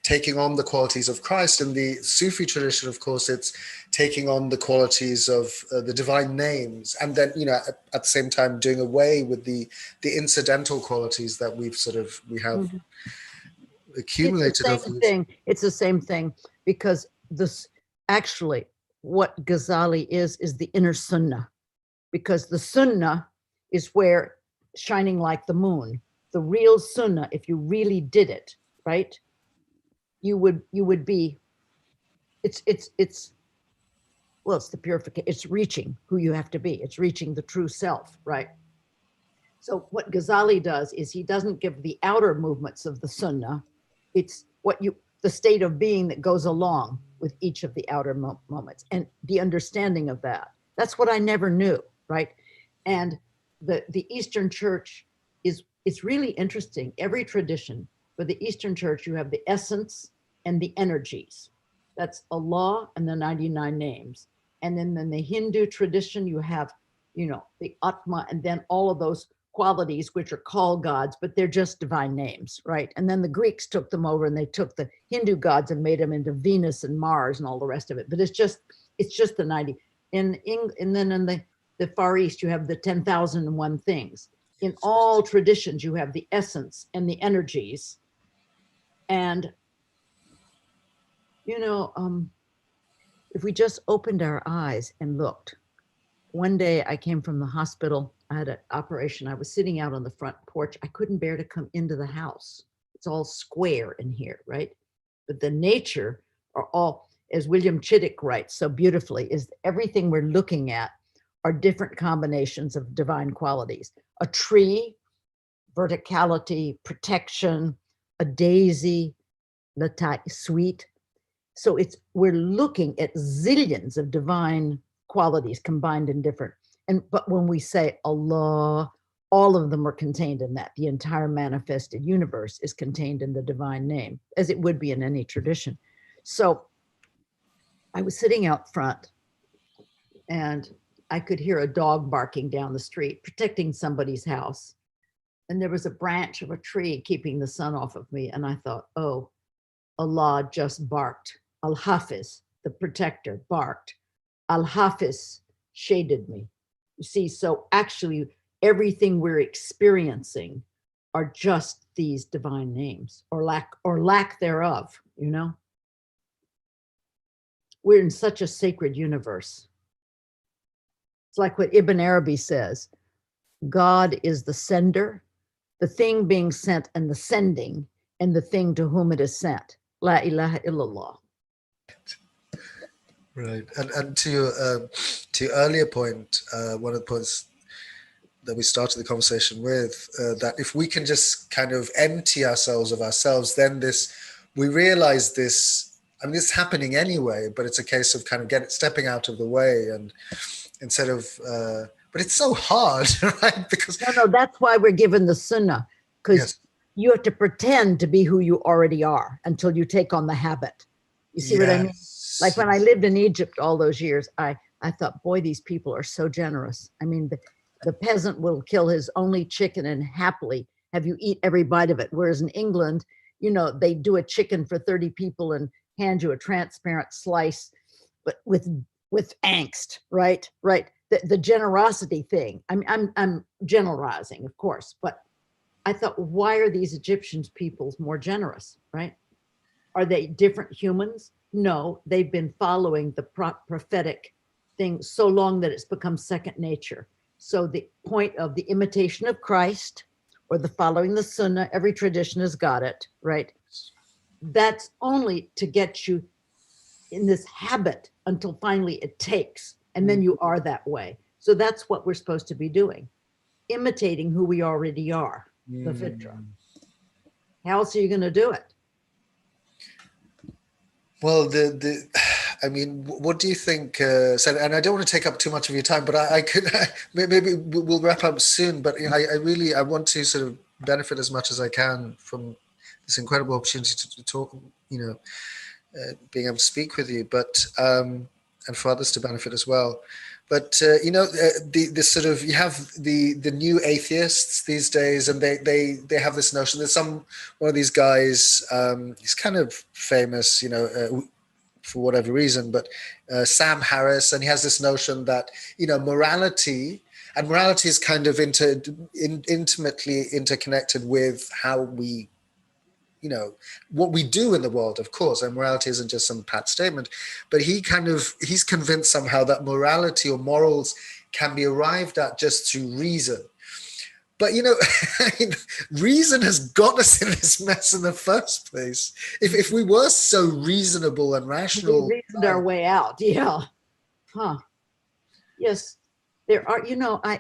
taking on the qualities of Christ. In the Sufi tradition, of course, it's taking on the qualities of the divine names, and then at the same time doing away with the incidental qualities that we have accumulated over the thing. It's the same thing, because this actually what Ghazali is the inner Sunnah, because the Sunnah is where shining like the moon. The real Sunnah, if you really did it right, you would be. It's the purification. It's reaching who you have to be. It's reaching the true self, right? So what Ghazali does is he doesn't give the outer movements of the Sunnah. It's the state of being that goes along with each of the outer moments, and the understanding of that. That's what I never knew, right? And the Eastern Church it's really interesting. Every tradition, for the Eastern Church, you have the essence and the energies. That's Allah and the 99 names. And then in the Hindu tradition, you have, the Atma, and then all of those qualities, which are called gods, but they're just divine names, right? And then the Greeks took them over, and they took the Hindu gods and made them into Venus and Mars and all the rest of it. But it's just the 90. And then in the Far East, you have the 10,001 things. In all traditions, you have the essence and the energies. And, if we just opened our eyes and looked. One day I came from the hospital. I had an operation. I was sitting out on the front porch. I couldn't bear to come into the house. It's all square in here, right? But the nature are all, as William Chittick writes so beautifully, is everything we're looking at are different combinations of divine qualities. A tree, verticality, protection, a daisy, sweet. So we're looking at zillions of divine qualities combined in different. But when we say Allah, all of them are contained in that. The entire manifested universe is contained in the divine name, as it would be in any tradition. So I was sitting out front, and I could hear a dog barking down the street, protecting somebody's house. And there was a branch of a tree keeping the sun off of me. And I thought, oh, Allah just barked. Al-Hafiz, the protector, barked. Al-Hafiz shaded me. You see, so actually everything we're experiencing are just these divine names, or lack thereof, We're in such a sacred universe. It's like what Ibn Arabi says, God is the sender, the thing being sent and the sending, and the thing to whom it is sent. La ilaha illallah. Right. And to your earlier point, one of the points that we started the conversation with, that if we can just kind of empty ourselves of ourselves, then we realize this, it's happening anyway, but it's a case of kind of stepping out of the way, and instead of, but it's so hard, right? Because no, that's why we're given the Sunnah, because you have to pretend to be who you already are until you take on the habit. You see what I mean? Like when I lived in Egypt all those years, I thought, boy, these people are so generous. The peasant will kill his only chicken and happily have you eat every bite of it. Whereas in England, they do a chicken for 30 people and hand you a transparent slice, but with angst, right? The generosity thing. I'm generalizing, of course, but I thought, why are these Egyptians peoples more generous, right? Are they different humans? No, they've been following the prophetic thing so long that it's become second nature. So the point of the imitation of Christ or the following the Sunnah, every tradition has got it, right? That's only to get you in this habit until finally it takes, and then you are that way. So that's what we're supposed to be doing, imitating who we already are, the fitra. How else are you going to do it? Well, I mean, what do you think? So, and I don't want to take up too much of your time, but I could maybe we'll wrap up soon. But I really I want to sort of benefit as much as I can from this incredible opportunity to talk. Being able to speak with you, but and for others to benefit as well. But the sort of you have the new atheists these days, and they have this notion. There's one of these guys. He's kind of famous, for whatever reason, but Sam Harris, and he has this notion that morality. And morality is kind of intimately interconnected with how we what we do in the world, of course, and morality isn't just some pat statement, but he's convinced somehow that morality or morals can be arrived at just through reason. But I mean, reason has got us in this mess in the first place. If we were so reasonable and rational, we reasoned our way out. Yeah. Yes, there are,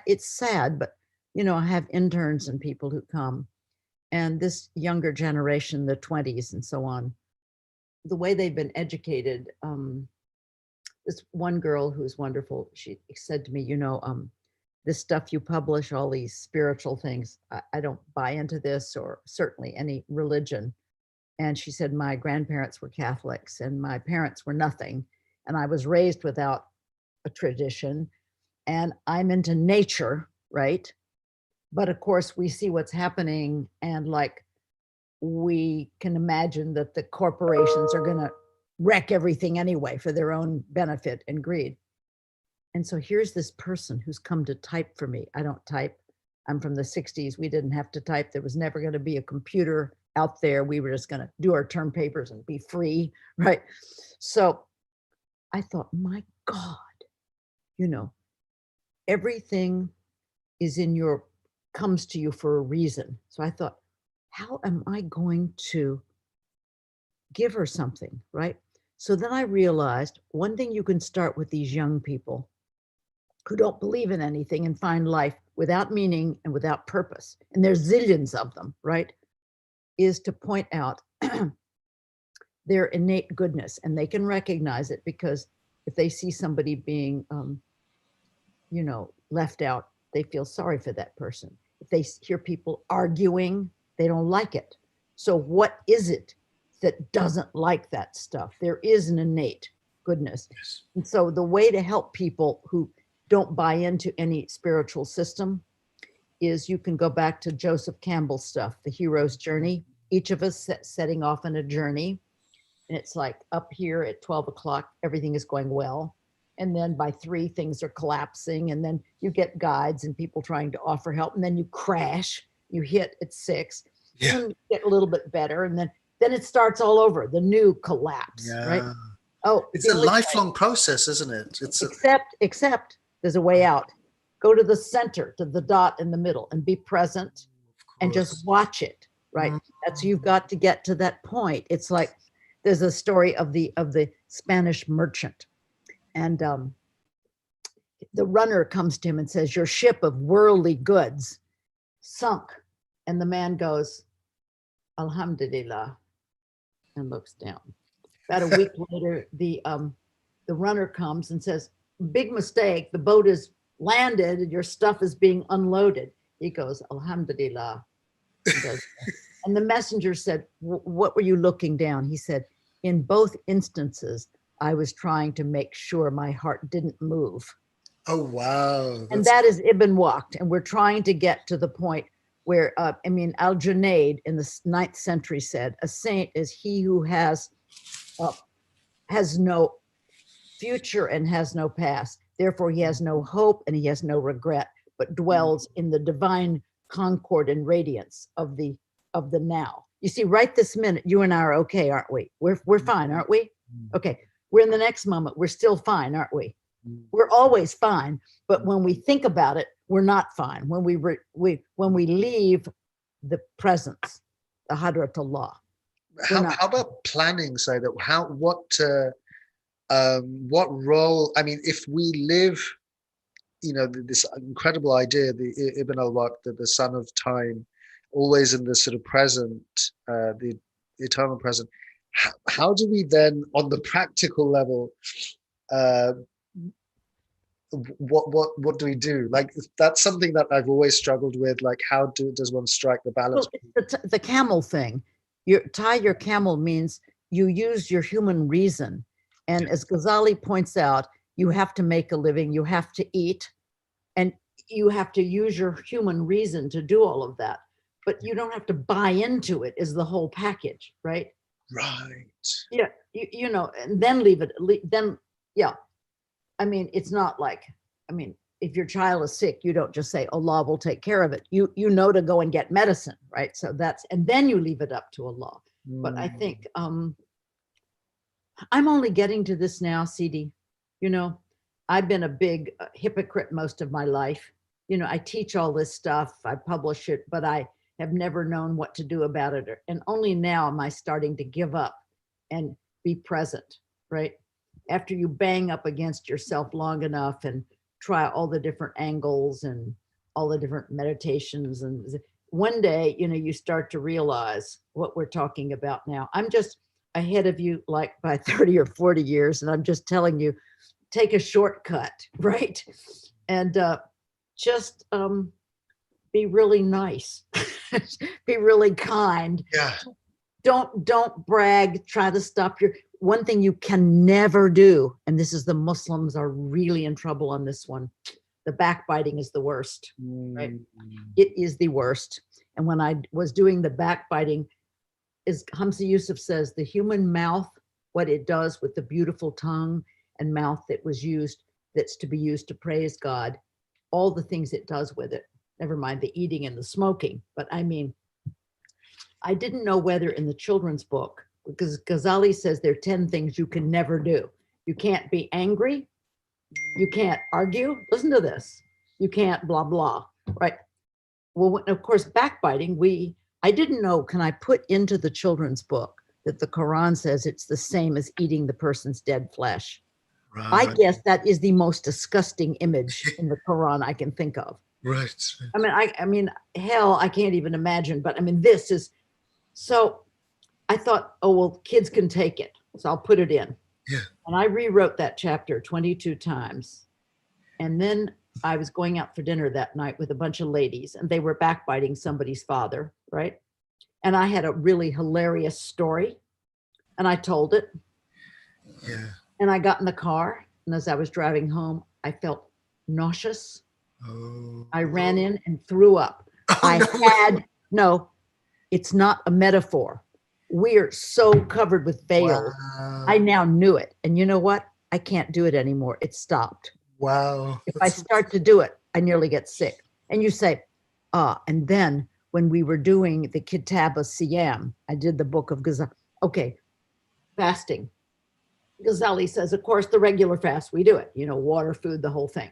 it's sad, but I have interns and people who come, and this younger generation, the 20s and so on, the way they've been educated. This one girl who's wonderful, she said to me, this stuff you publish, all these spiritual things, I don't buy into this, or certainly any religion. And she said, my grandparents were Catholics and my parents were nothing. And I was raised without a tradition, and I'm into nature, right? But of course, we see what's happening, and like we can imagine that the corporations are going to wreck everything anyway for their own benefit and greed. And so here's this person who's come to type for me. I don't type. I'm from the 60s. We didn't have to type. There was never going to be a computer out there. We were just going to do our term papers and be free, right? So I thought, my God, everything is comes to you for a reason. So I thought, how am I going to give her something, right? So then I realized one thing you can start with these young people who don't believe in anything and find life without meaning and without purpose, and there's zillions of them, right, is to point out their innate goodness. And they can recognize it because if they see somebody being, left out, they feel sorry for that person. If they hear people arguing, they don't like it. So what is it that doesn't like that stuff? There is an innate goodness. Yes. And so the way to help people who don't buy into any spiritual system is you can go back to Joseph Campbell's stuff, The Hero's Journey. Each of us setting off on a journey. And it's like up here at 12 o'clock, everything is going well. And then by 3, things are collapsing. And then you get guides and people trying to offer help. And then you crash, you hit at 6, yeah. And you get a little bit better. And then it starts all over, the new collapse, yeah. Right? Oh, it's a lifelong process, isn't it? Except there's a way out. Go to the center, to the dot in the middle, and be present and just watch it, right? Mm-hmm. That's, you've got to get to that point. It's like, there's a story of the Spanish merchant. And the runner comes to him and says, your ship of worldly goods sunk. And the man goes, Alhamdulillah, and looks down. About a week later, the runner comes and says, big mistake, the boat is landed and your stuff is being unloaded. He goes, Alhamdulillah. And the messenger said, what were you looking down? He said, in both instances, I was trying to make sure my heart didn't move. Oh, wow. And that is Ibn Waqt. And we're trying to get to the point where, Al-Junayd in the 9th century said, a saint is he who has no future and has no past. Therefore, he has no hope and he has no regret, but dwells in the divine concord and radiance of the now. You see, right this minute, you and I are okay, aren't we? We're fine, aren't we? Okay, we're in the next moment. We're still fine, aren't we? Mm. We're always fine, but when we think about it, we're not fine. When we leave the presence, the Hadratullah. How about planning, so that what role, I mean, if we live, this incredible idea, the Ibn al-Waqt, the son of time, always in the sort of present, the eternal present, how do we then, on the practical level, uh, what do we do? Like, that's something that I've always struggled with. Like, does one strike the balance? Well, the camel thing. Tie your camel means you use your human reason. And as Ghazali points out, you have to make a living, you have to eat, and you have to use your human reason to do all of that. But you don't have to buy into it, is the whole package, right? Right. Yeah, and then leave it. Then, yeah. I mean, it's not like, if your child is sick, you don't just say, Allah will take care of it. You know to go and get medicine, right? So and then you leave it up to Allah. But I think I'm only getting to this now, CD. I've been a big hypocrite most of my life. I teach all this stuff, I publish it, but I have never known what to do about it. And only now am I starting to give up and be present, right? After you bang up against yourself long enough and try all the different angles and all the different meditations, and one day, you start to realize what we're talking about now. I'm just ahead of you, like by 30 or 40 years, and I'm just telling you, take a shortcut, right? And just be really nice, be really kind. Yeah. Don't brag, try to stop one thing you can never do, and this is, the Muslims are really in trouble on this one. The backbiting is the worst, right? It is the worst. And when I was doing the backbiting, as Hamza Yusuf says, the human mouth, what it does with the beautiful tongue and mouth that's to be used to praise God, all the things it does with it, never mind the eating and the smoking. But I didn't know whether in the children's book, because Ghazali says there are 10 things you can never do. You can't be angry. You can't argue. Listen to this. You can't blah, blah, right? Well, of course, backbiting, I didn't know, can I put into the children's book that the Quran says it's the same as eating the person's dead flesh? Right. I guess that is the most disgusting image in the Quran I can think of. Right. I mean, hell, I can't even imagine, but this is, so I thought, oh, well, kids can take it, so I'll put it in. Yeah. And I rewrote that chapter 22 times. And then I was going out for dinner that night with a bunch of ladies, and they were backbiting somebody's father, right? And I had a really hilarious story, and I told it. Yeah. And I got in the car, and as I was driving home, I felt nauseous. Oh. I ran in and threw up. No, it's not a metaphor. We're so covered with veils. Wow. I now knew it. And you know what? I can't do it anymore. It stopped. Wow. If I start to do it, I nearly get sick. And you say, and then when we were doing the Kitab Siyam, I did the book of Ghazali. Okay, fasting. Ghazali says, of course, the regular fast, we do it, water, food, the whole thing.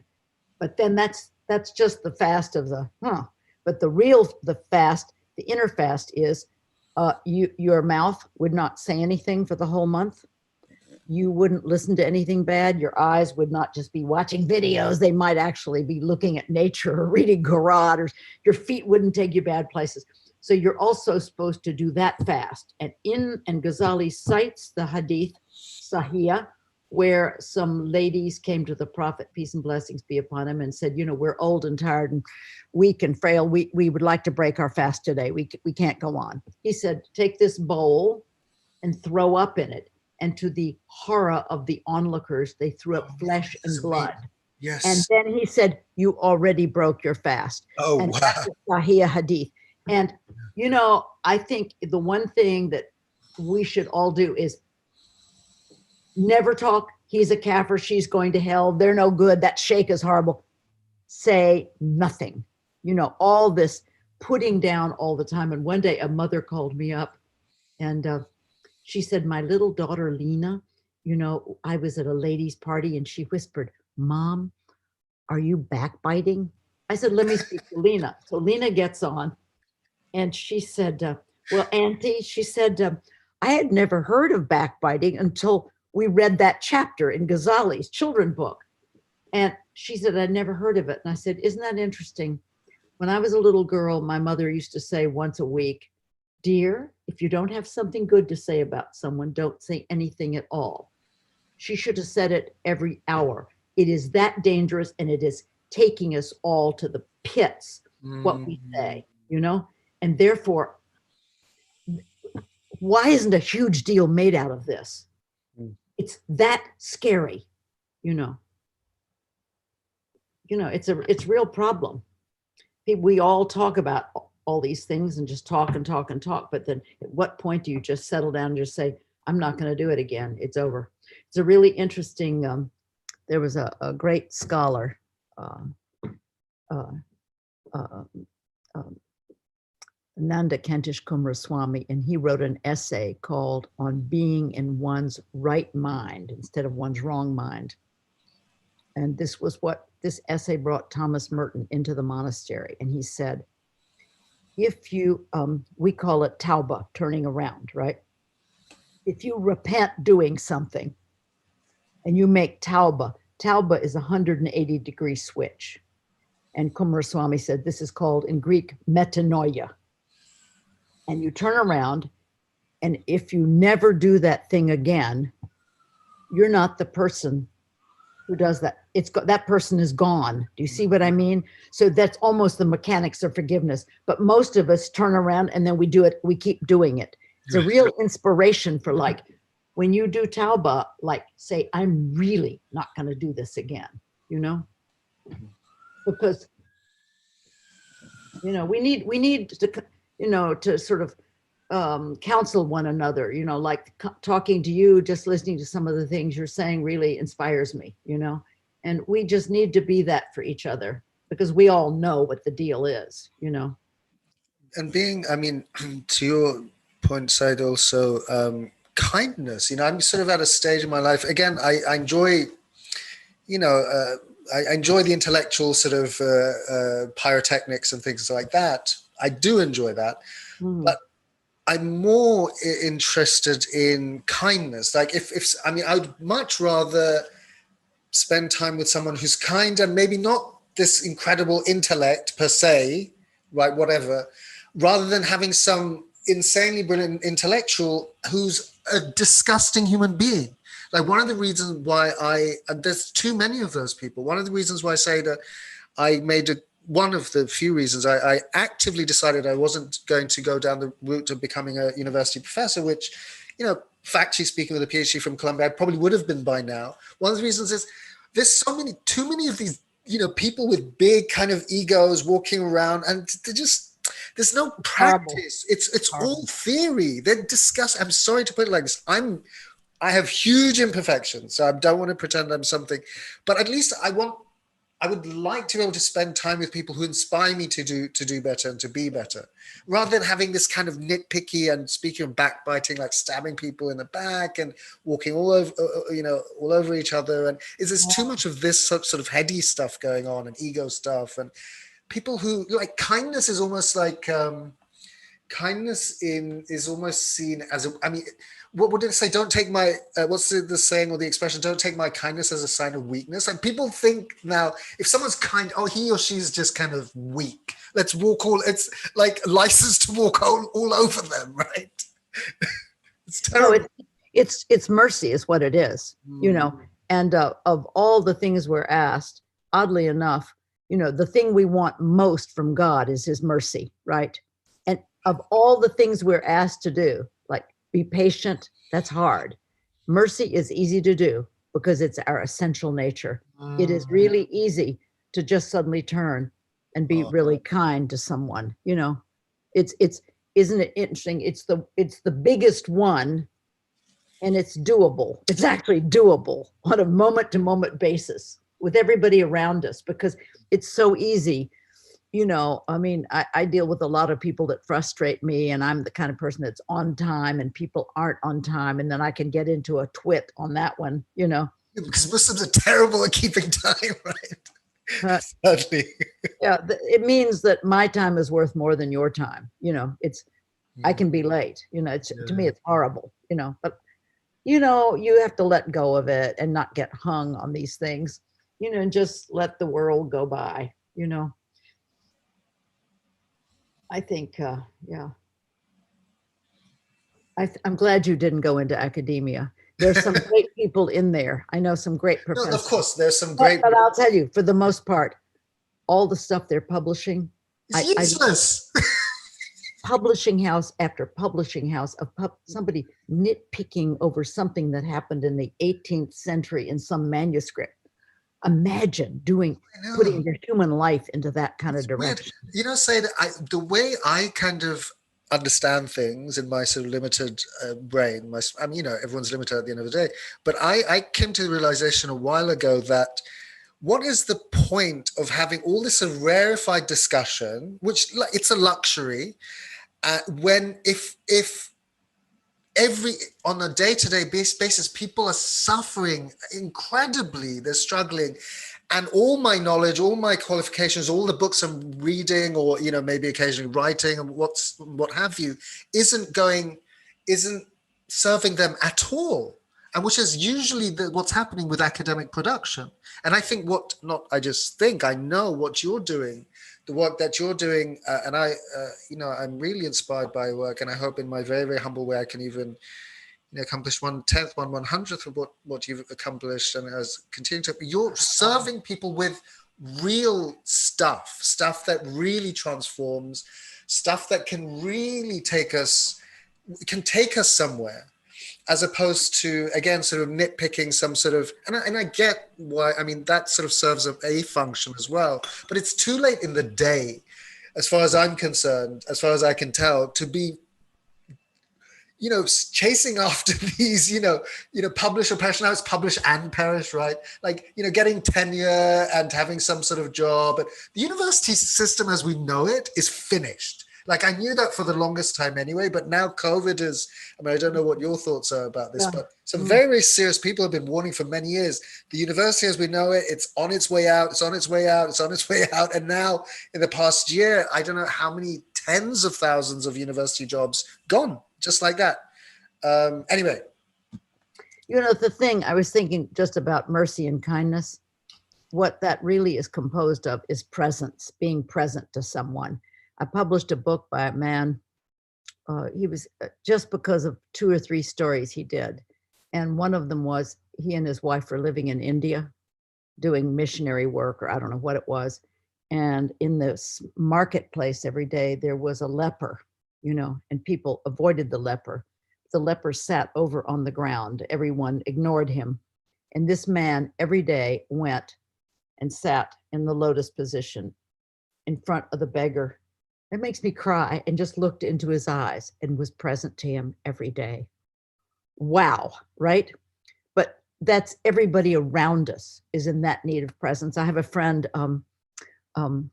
But then that's just the fast of but the fast, the inner fast is, your mouth would not say anything for the whole month. You wouldn't listen to anything bad. Your eyes would not just be watching videos. They might actually be looking at nature or reading Quran, or your feet wouldn't take you bad places. So you're also supposed to do that fast. And Ghazali cites the hadith Sahih, where some ladies came to the Prophet, peace and blessings be upon him, and said, we're old and tired and weak and frail. We would like to break our fast today. We can't go on. He said, take this bowl and throw up in it. And to the horror of the onlookers, they threw up flesh and blood. Yes. And then he said, you already broke your fast. Oh, and wow. That's the Sahih hadith. And, I think the one thing that we should all do is never talk, he's a kafir, she's going to hell, they're no good, that sheikh is horrible. Say nothing. All this putting down all the time. And one day a mother called me up, and she said, my little daughter, Lena, I was at a lady's party and she whispered, Mom, are you backbiting? I said, let me speak to Lena. So Lena gets on and she said, well, Auntie, she said, I had never heard of backbiting until we read that chapter in Ghazali's children book. And she said, I'd never heard of it. And I said, isn't that interesting? When I was a little girl, my mother used to say once a week, dear, if you don't have something good to say about someone, don't say anything at all. She should have said it every hour. It is that dangerous, and it is taking us all to the pits, what we say, and therefore, why isn't a huge deal made out of this? It's that scary, it's a real problem. We all talk about all these things and just talk and talk and talk, but then at what point do you just settle down and just say, I'm not going to do it again, it's over. It's a really interesting, there was a great scholar, Nanda Kentish Kumaraswamy, and he wrote an essay called On Being in One's Right Mind instead of One's Wrong Mind. And this was what this essay brought Thomas Merton into the monastery. And he said, if you, we call it tauba, turning around, right? If you repent doing something and you make tauba is a 180-degree switch. And Kumaraswamy said this is called in Greek metanoia. And you turn around, and if you never do that thing again, you're not the person who does that. That person is gone. Do you see what I mean? So that's almost the mechanics of forgiveness. But most of us turn around and then we do it. We keep doing it. It's a real inspiration for, like, when you do tauba, like, say, I'm really not going to do this again, because, we need to, to sort of counsel one another, like talking to you, just listening to some of the things you're saying really inspires me, and we just need to be that for each other because we all know what the deal is, And being, I mean, to your point, Said, also kindness. I'm sort of at a stage in my life. Again, I enjoy, I enjoy the intellectual sort of pyrotechnics and things like that. I do enjoy that, but I'm more interested in kindness. Like if I mean, I would much rather spend time with someone who's kind and maybe not this incredible intellect per se, right? Whatever, rather than having some insanely brilliant intellectual who's a disgusting human being. Like one of the reasons why there's too many of those people. One of the reasons why I say that one of the few reasons I actively decided I wasn't going to go down the route of becoming a university professor, which, factually speaking, with a PhD from Columbia, I probably would have been by now. One of the reasons is there's too many of these, people with big kind of egos walking around, and there's no practice. It's all theory. They're discussed. I'm sorry to put it like this. I have huge imperfections, so I don't want to pretend I'm something, but at least I would like to be able to spend time with people who inspire me to do better and to be better, rather than having this kind of nitpicky and, speaking of backbiting, like stabbing people in the back and walking all over, all over each other. And there's too much of this sort of heady stuff going on and ego stuff, and people who like kindness is almost like is almost seen as what would it say? Don't take my what's the saying or the expression? Don't take my kindness as a sign of weakness. And people think now, if someone's kind, oh, he or she's just kind of weak. Let's walk it's like license to walk all over them, right? It's terrible. No, it's mercy is what it is, And of all the things we're asked, oddly enough, the thing we want most from God is His mercy, right? And of all the things we're asked to do, like be patient, that's hard. Mercy is easy to do because it's our essential nature. It is really easy to just suddenly turn and be really kind to someone. It's isn't it interesting? It's the biggest one, and it's doable. It's actually doable on a moment-to-moment basis with everybody around us, because it's so easy I mean, I deal with a lot of people that frustrate me, and I'm the kind of person that's on time and people aren't on time. And then I can get into a twit on that one. Because Muslims are terrible at keeping time, right? Uh, Sadly. yeah, it means that my time is worth more than your time. I can be late. To me, it's horrible. But you have to let go of it and not get hung on these things, and just let the world go by. I think, yeah. I'm glad you didn't go into academia. There's some great people in there. I know some great No, professors. of course, there's some But, great. but I'll tell you, for the most part, all the stuff they're publishing, It's useless. publishing house after publishing house of somebody nitpicking over something that happened in the 18th century in some manuscript. Imagine putting your human life into that kind of direction. Say that the way I kind of understand things in my sort of limited brain, everyone's limited at the end of the day, but I came to the realization a while ago that what is the point of having all this sort of rarefied discussion, which it's a luxury, when if on a day-to-day basis, people are suffering incredibly, they're struggling, and all my knowledge, all my qualifications, all the books I'm reading, or maybe occasionally writing and what have you, isn't serving them at all, and which is usually what's happening with academic production. And I think I know what you're doing, the work that you're doing, and I'm really inspired by your work, and I hope in my very, very humble way I can even accomplish 1/10, 1/100th of what you've accomplished, and as continue to. You're serving people with real stuff that really transforms, stuff that can really take us somewhere, as opposed to, again, sort of nitpicking some sort of, and I get why, I mean, that sort of serves a function as well, but it's too late in the day, as far as I'm concerned, as far as I can tell, to be, chasing after these, publish or perish. Now it's publish and perish, right? Like, getting tenure and having some sort of job. But the university system as we know it is finished. Like, I knew that for the longest time anyway, but now COVID is, I don't know what your thoughts are about this, but some very, very serious people have been warning for many years. The university as we know it, it's on its way out, it's on its way out, it's on its way out. And now in the past year, I don't know how many tens of thousands of university jobs gone, just like that. Anyway. The thing I was thinking just about mercy and kindness, what that really is composed of is presence, being present to someone. I published a book by a man. He was just because of 2 or 3 stories he did. And one of them was he and his wife were living in India doing missionary work, or I don't know what it was. And in this marketplace every day, there was a leper, and people avoided the leper. The leper sat over on the ground. Everyone ignored him. And this man every day went and sat in the lotus position in front of the beggar. It makes me cry, and just looked into his eyes and was present to him every day. Wow, right? But that's everybody around us is in that need of presence. I have a friend who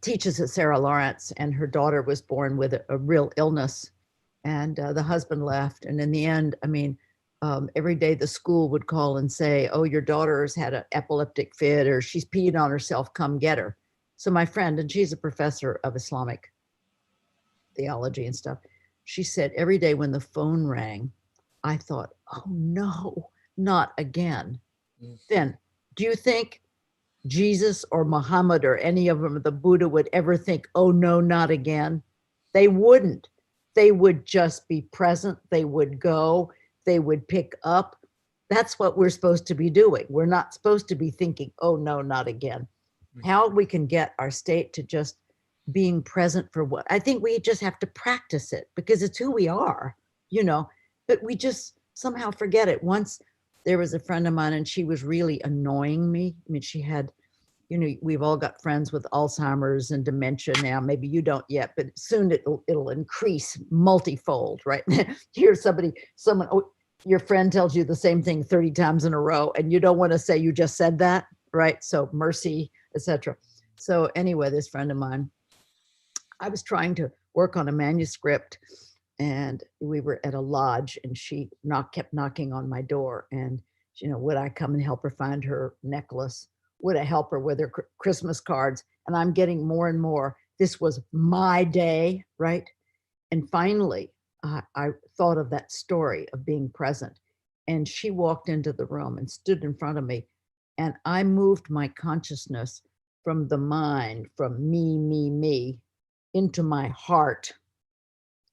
teaches at Sarah Lawrence, and her daughter was born with a real illness, and the husband left. And in the end, every day the school would call and say, oh, your daughter's had an epileptic fit, or she's peed on herself, come get her. So my friend, and she's a professor of Islamic theology and stuff, she said every day when the phone rang, I thought, oh no, not again. Then, do you think Jesus or Muhammad or any of them, the Buddha, would ever think, oh no, not again? They wouldn't. They would just be present. They would go. They would pick up. That's what we're supposed to be doing. We're not supposed to be thinking, oh no, not again. How we can get our state to just being present for what, I think we just have to practice it, because it's who we are, but we just somehow forget it. Once there was a friend of mine, and she was really annoying me. She had, we've all got friends with Alzheimer's and dementia now. Maybe you don't yet, but soon it'll increase multifold, right? Here's someone, your friend tells you the same thing 30 times in a row, and you don't want to say you just said that, right? So mercy, etc. So anyway, this friend of mine, I was trying to work on a manuscript, and we were at a lodge, and she kept knocking on my door, and would I come and help her find her necklace? Would I help her with her Christmas cards? And I'm getting more and more, this was my day, right? And finally, I thought of that story of being present. And she walked into the room and stood in front of me. And I moved my consciousness from the mind, from me, into my heart,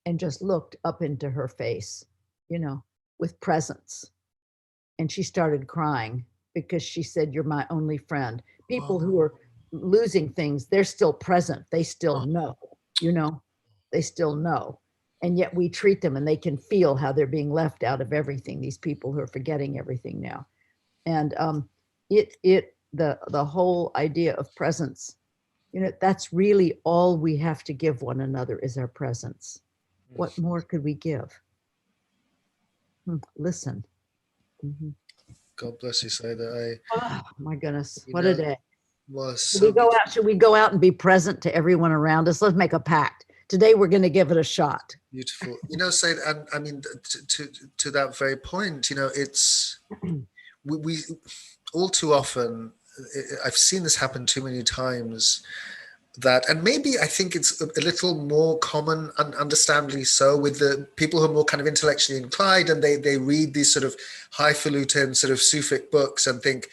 and just looked up into her face, with presence. And she started crying because she said, "You're my only friend." People who are losing things, they're still present. They still know, they still know. And yet we treat them, and they can feel how they're being left out of everything. These people who are forgetting everything now. And the whole idea of presence, that's really all we have to give one another is our presence. What more could we give? Listen. Mm-hmm. God bless you, Saida. Oh my goodness, what a day. Should we go out and be present to everyone around us? Let's make a pact. Today we're going to give it a shot. Beautiful. Saida, and I mean, to that very point, it's we all too often, I've seen this happen too many times, that, and maybe I think it's a little more common, understandably so, with the people who are more kind of intellectually inclined, and they read these sort of highfalutin sort of Sufic books and think,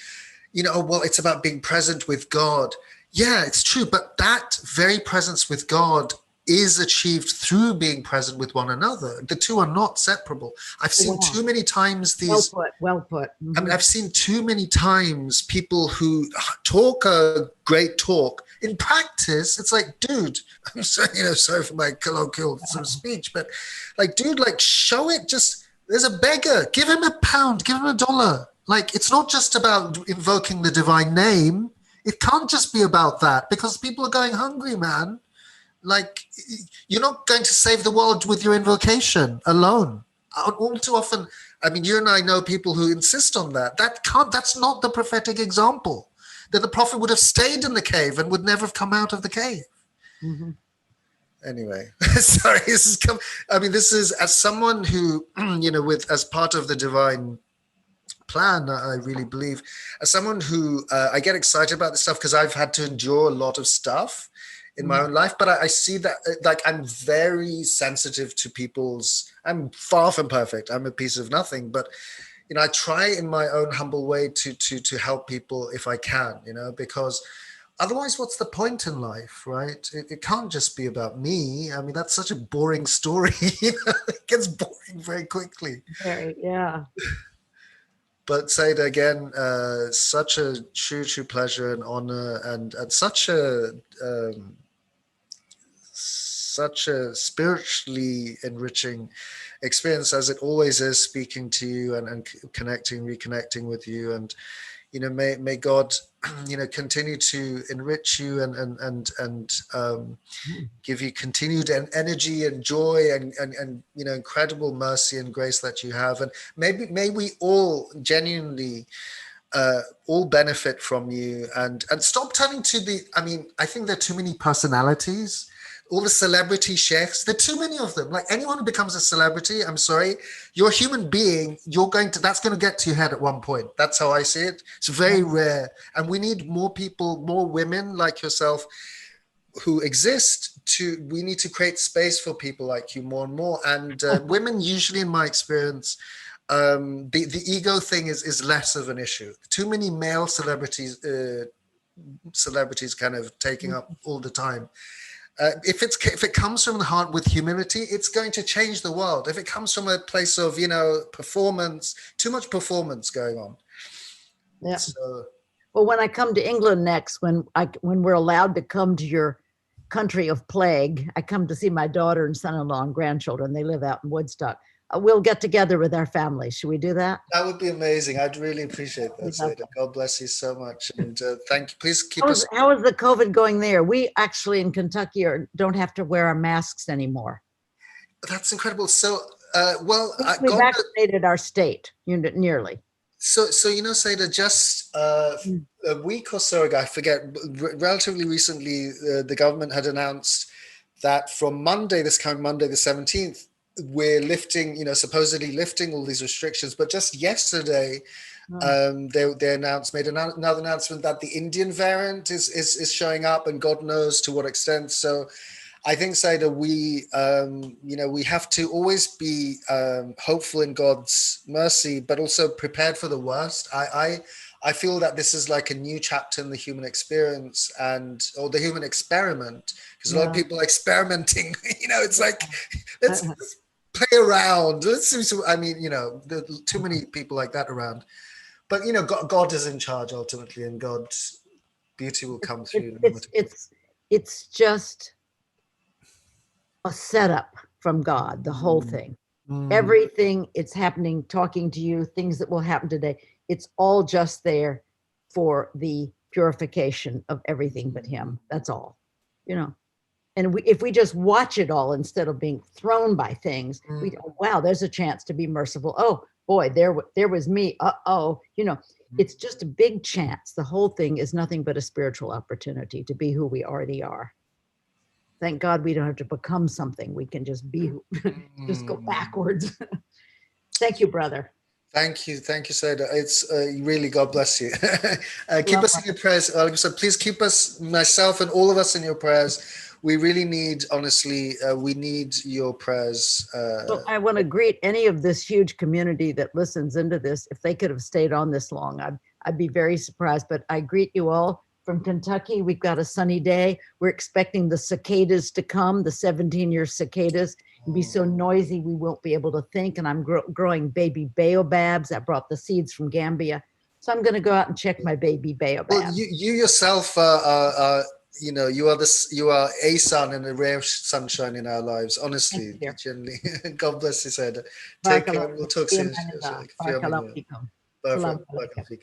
well, it's about being present with God. Yeah, it's true, but that very presence with God is achieved through being present with one another. The two are not separable. I've seen too many times these. Well put. Mm-hmm. I mean, I've seen too many times people who talk a great talk. In practice, it's like, dude, I'm sorry, sorry for my colloquial sort of speech, but like, dude, like, show it. Just, there's a beggar, give him £1, give him $1. Like, it's not just about invoking the divine name. It can't just be about that, because people are going hungry, man. Like, you're not going to save the world with your invocation alone. All too often, I mean, you and I know people who insist on that. That's not the prophetic example. That the prophet would have stayed in the cave and would never have come out of the cave. Mm-hmm. Anyway, sorry, this is as someone who, as part of the divine plan, I really believe, as someone who, I get excited about this stuff because I've had to endure a lot of stuff in my own life, but I see that, like, I'm very sensitive to I'm far from perfect. I'm a piece of nothing, but I try in my own humble way to help people if I can, because otherwise, what's the point in life, right? It can't just be about me. I mean, that's such a boring story. It gets boring very quickly. Very, yeah. But Saida, again, such a true pleasure and honor, and such a spiritually enriching experience, as it always is, speaking to you and reconnecting with you. And may God continue to enrich you and give you continued energy and joy and incredible mercy and grace that you have. And may we all genuinely all benefit from you, and stop turning to I think there are too many personalities. All the celebrity sheikhs, there are too many of them. Like, anyone who becomes a celebrity, I'm sorry, you're a human being, that's going to get to your head at one point. That's how I see it. It's very rare. And we need more people, more women like yourself who exist. We need to create space for people like you more and more. And women, usually in my experience, the ego thing is less of an issue. Too many male celebrities kind of taking up all the time. If it comes from the heart with humility, it's going to change the world. If it comes from a place of performance, too much performance going on. Yeah. So, well, when I come to England next, when we're allowed to come to your country of plague, I come to see my daughter and son-in-law and grandchildren. They live out in Woodstock. We'll get together with our family. Should we do that? That would be amazing. I'd really appreciate that, Saida. God bless you so much. And thank you. Please keep us. How is the COVID going there? We actually in Kentucky don't have to wear our masks anymore. That's incredible. So, we vaccinated our state nearly. So Saida, just Mm. a week or so ago, I forget, relatively recently, the government had announced that from Monday, this coming Monday, the 17th, we're lifting, supposedly lifting all these restrictions. But just yesterday, Oh, they made another announcement that the Indian variant is showing up, and God knows to what extent. So I think, Saida, we have to always be hopeful in God's mercy, but also prepared for the worst. I feel that this is like a new chapter in the human experience or the human experiment, because a lot of yeah. people are experimenting. It's like let's play around. Let's do some. I mean, there are too many people like that around. But God is in charge ultimately, and God's beauty will come It, through no it's matter what. it's it's just a setup from God, the whole Mm, thing. mm, Everything, it's happening, talking to you, things that will happen today. It's all just there for the purification of everything but mm, him. That's all. You know. And if we just watch it all instead of being thrown by things, we mm, go, wow, there's a chance to be merciful. Oh boy, there was me. Uh-oh. mm. It's just a big chance. The whole thing is nothing but a spiritual opportunity to be who we already are. Thank God we don't have to become something. We can just be just go Mm. backwards. Thank you, brother. Thank you, Seda. It's really, God bless you. Keep Love. us in your prayers. Like I said, please keep us, myself, and all of us in your prayers. We really need, honestly, we need your prayers. Well, I want to greet any of this huge community that listens into this. If they could have stayed on this long, I'd be very surprised. But I greet you all from Kentucky. We've got a sunny day. We're expecting the cicadas to come, the 17-year cicadas, and be so noisy we won't be able to think. And I'm growing baby baobabs. I brought the seeds from Gambia. So I'm going to go out and check my baby Well, baobabs. you yourself you are a sun and a ray of sunshine in our lives. Thank Honestly, you, dear. generally. God bless you, Seda. Take care, Barakallah. and we'll talk Fi soon. amanillah. Fi Barakallahu amanillah. fikum. Salam Perfect. alaikum.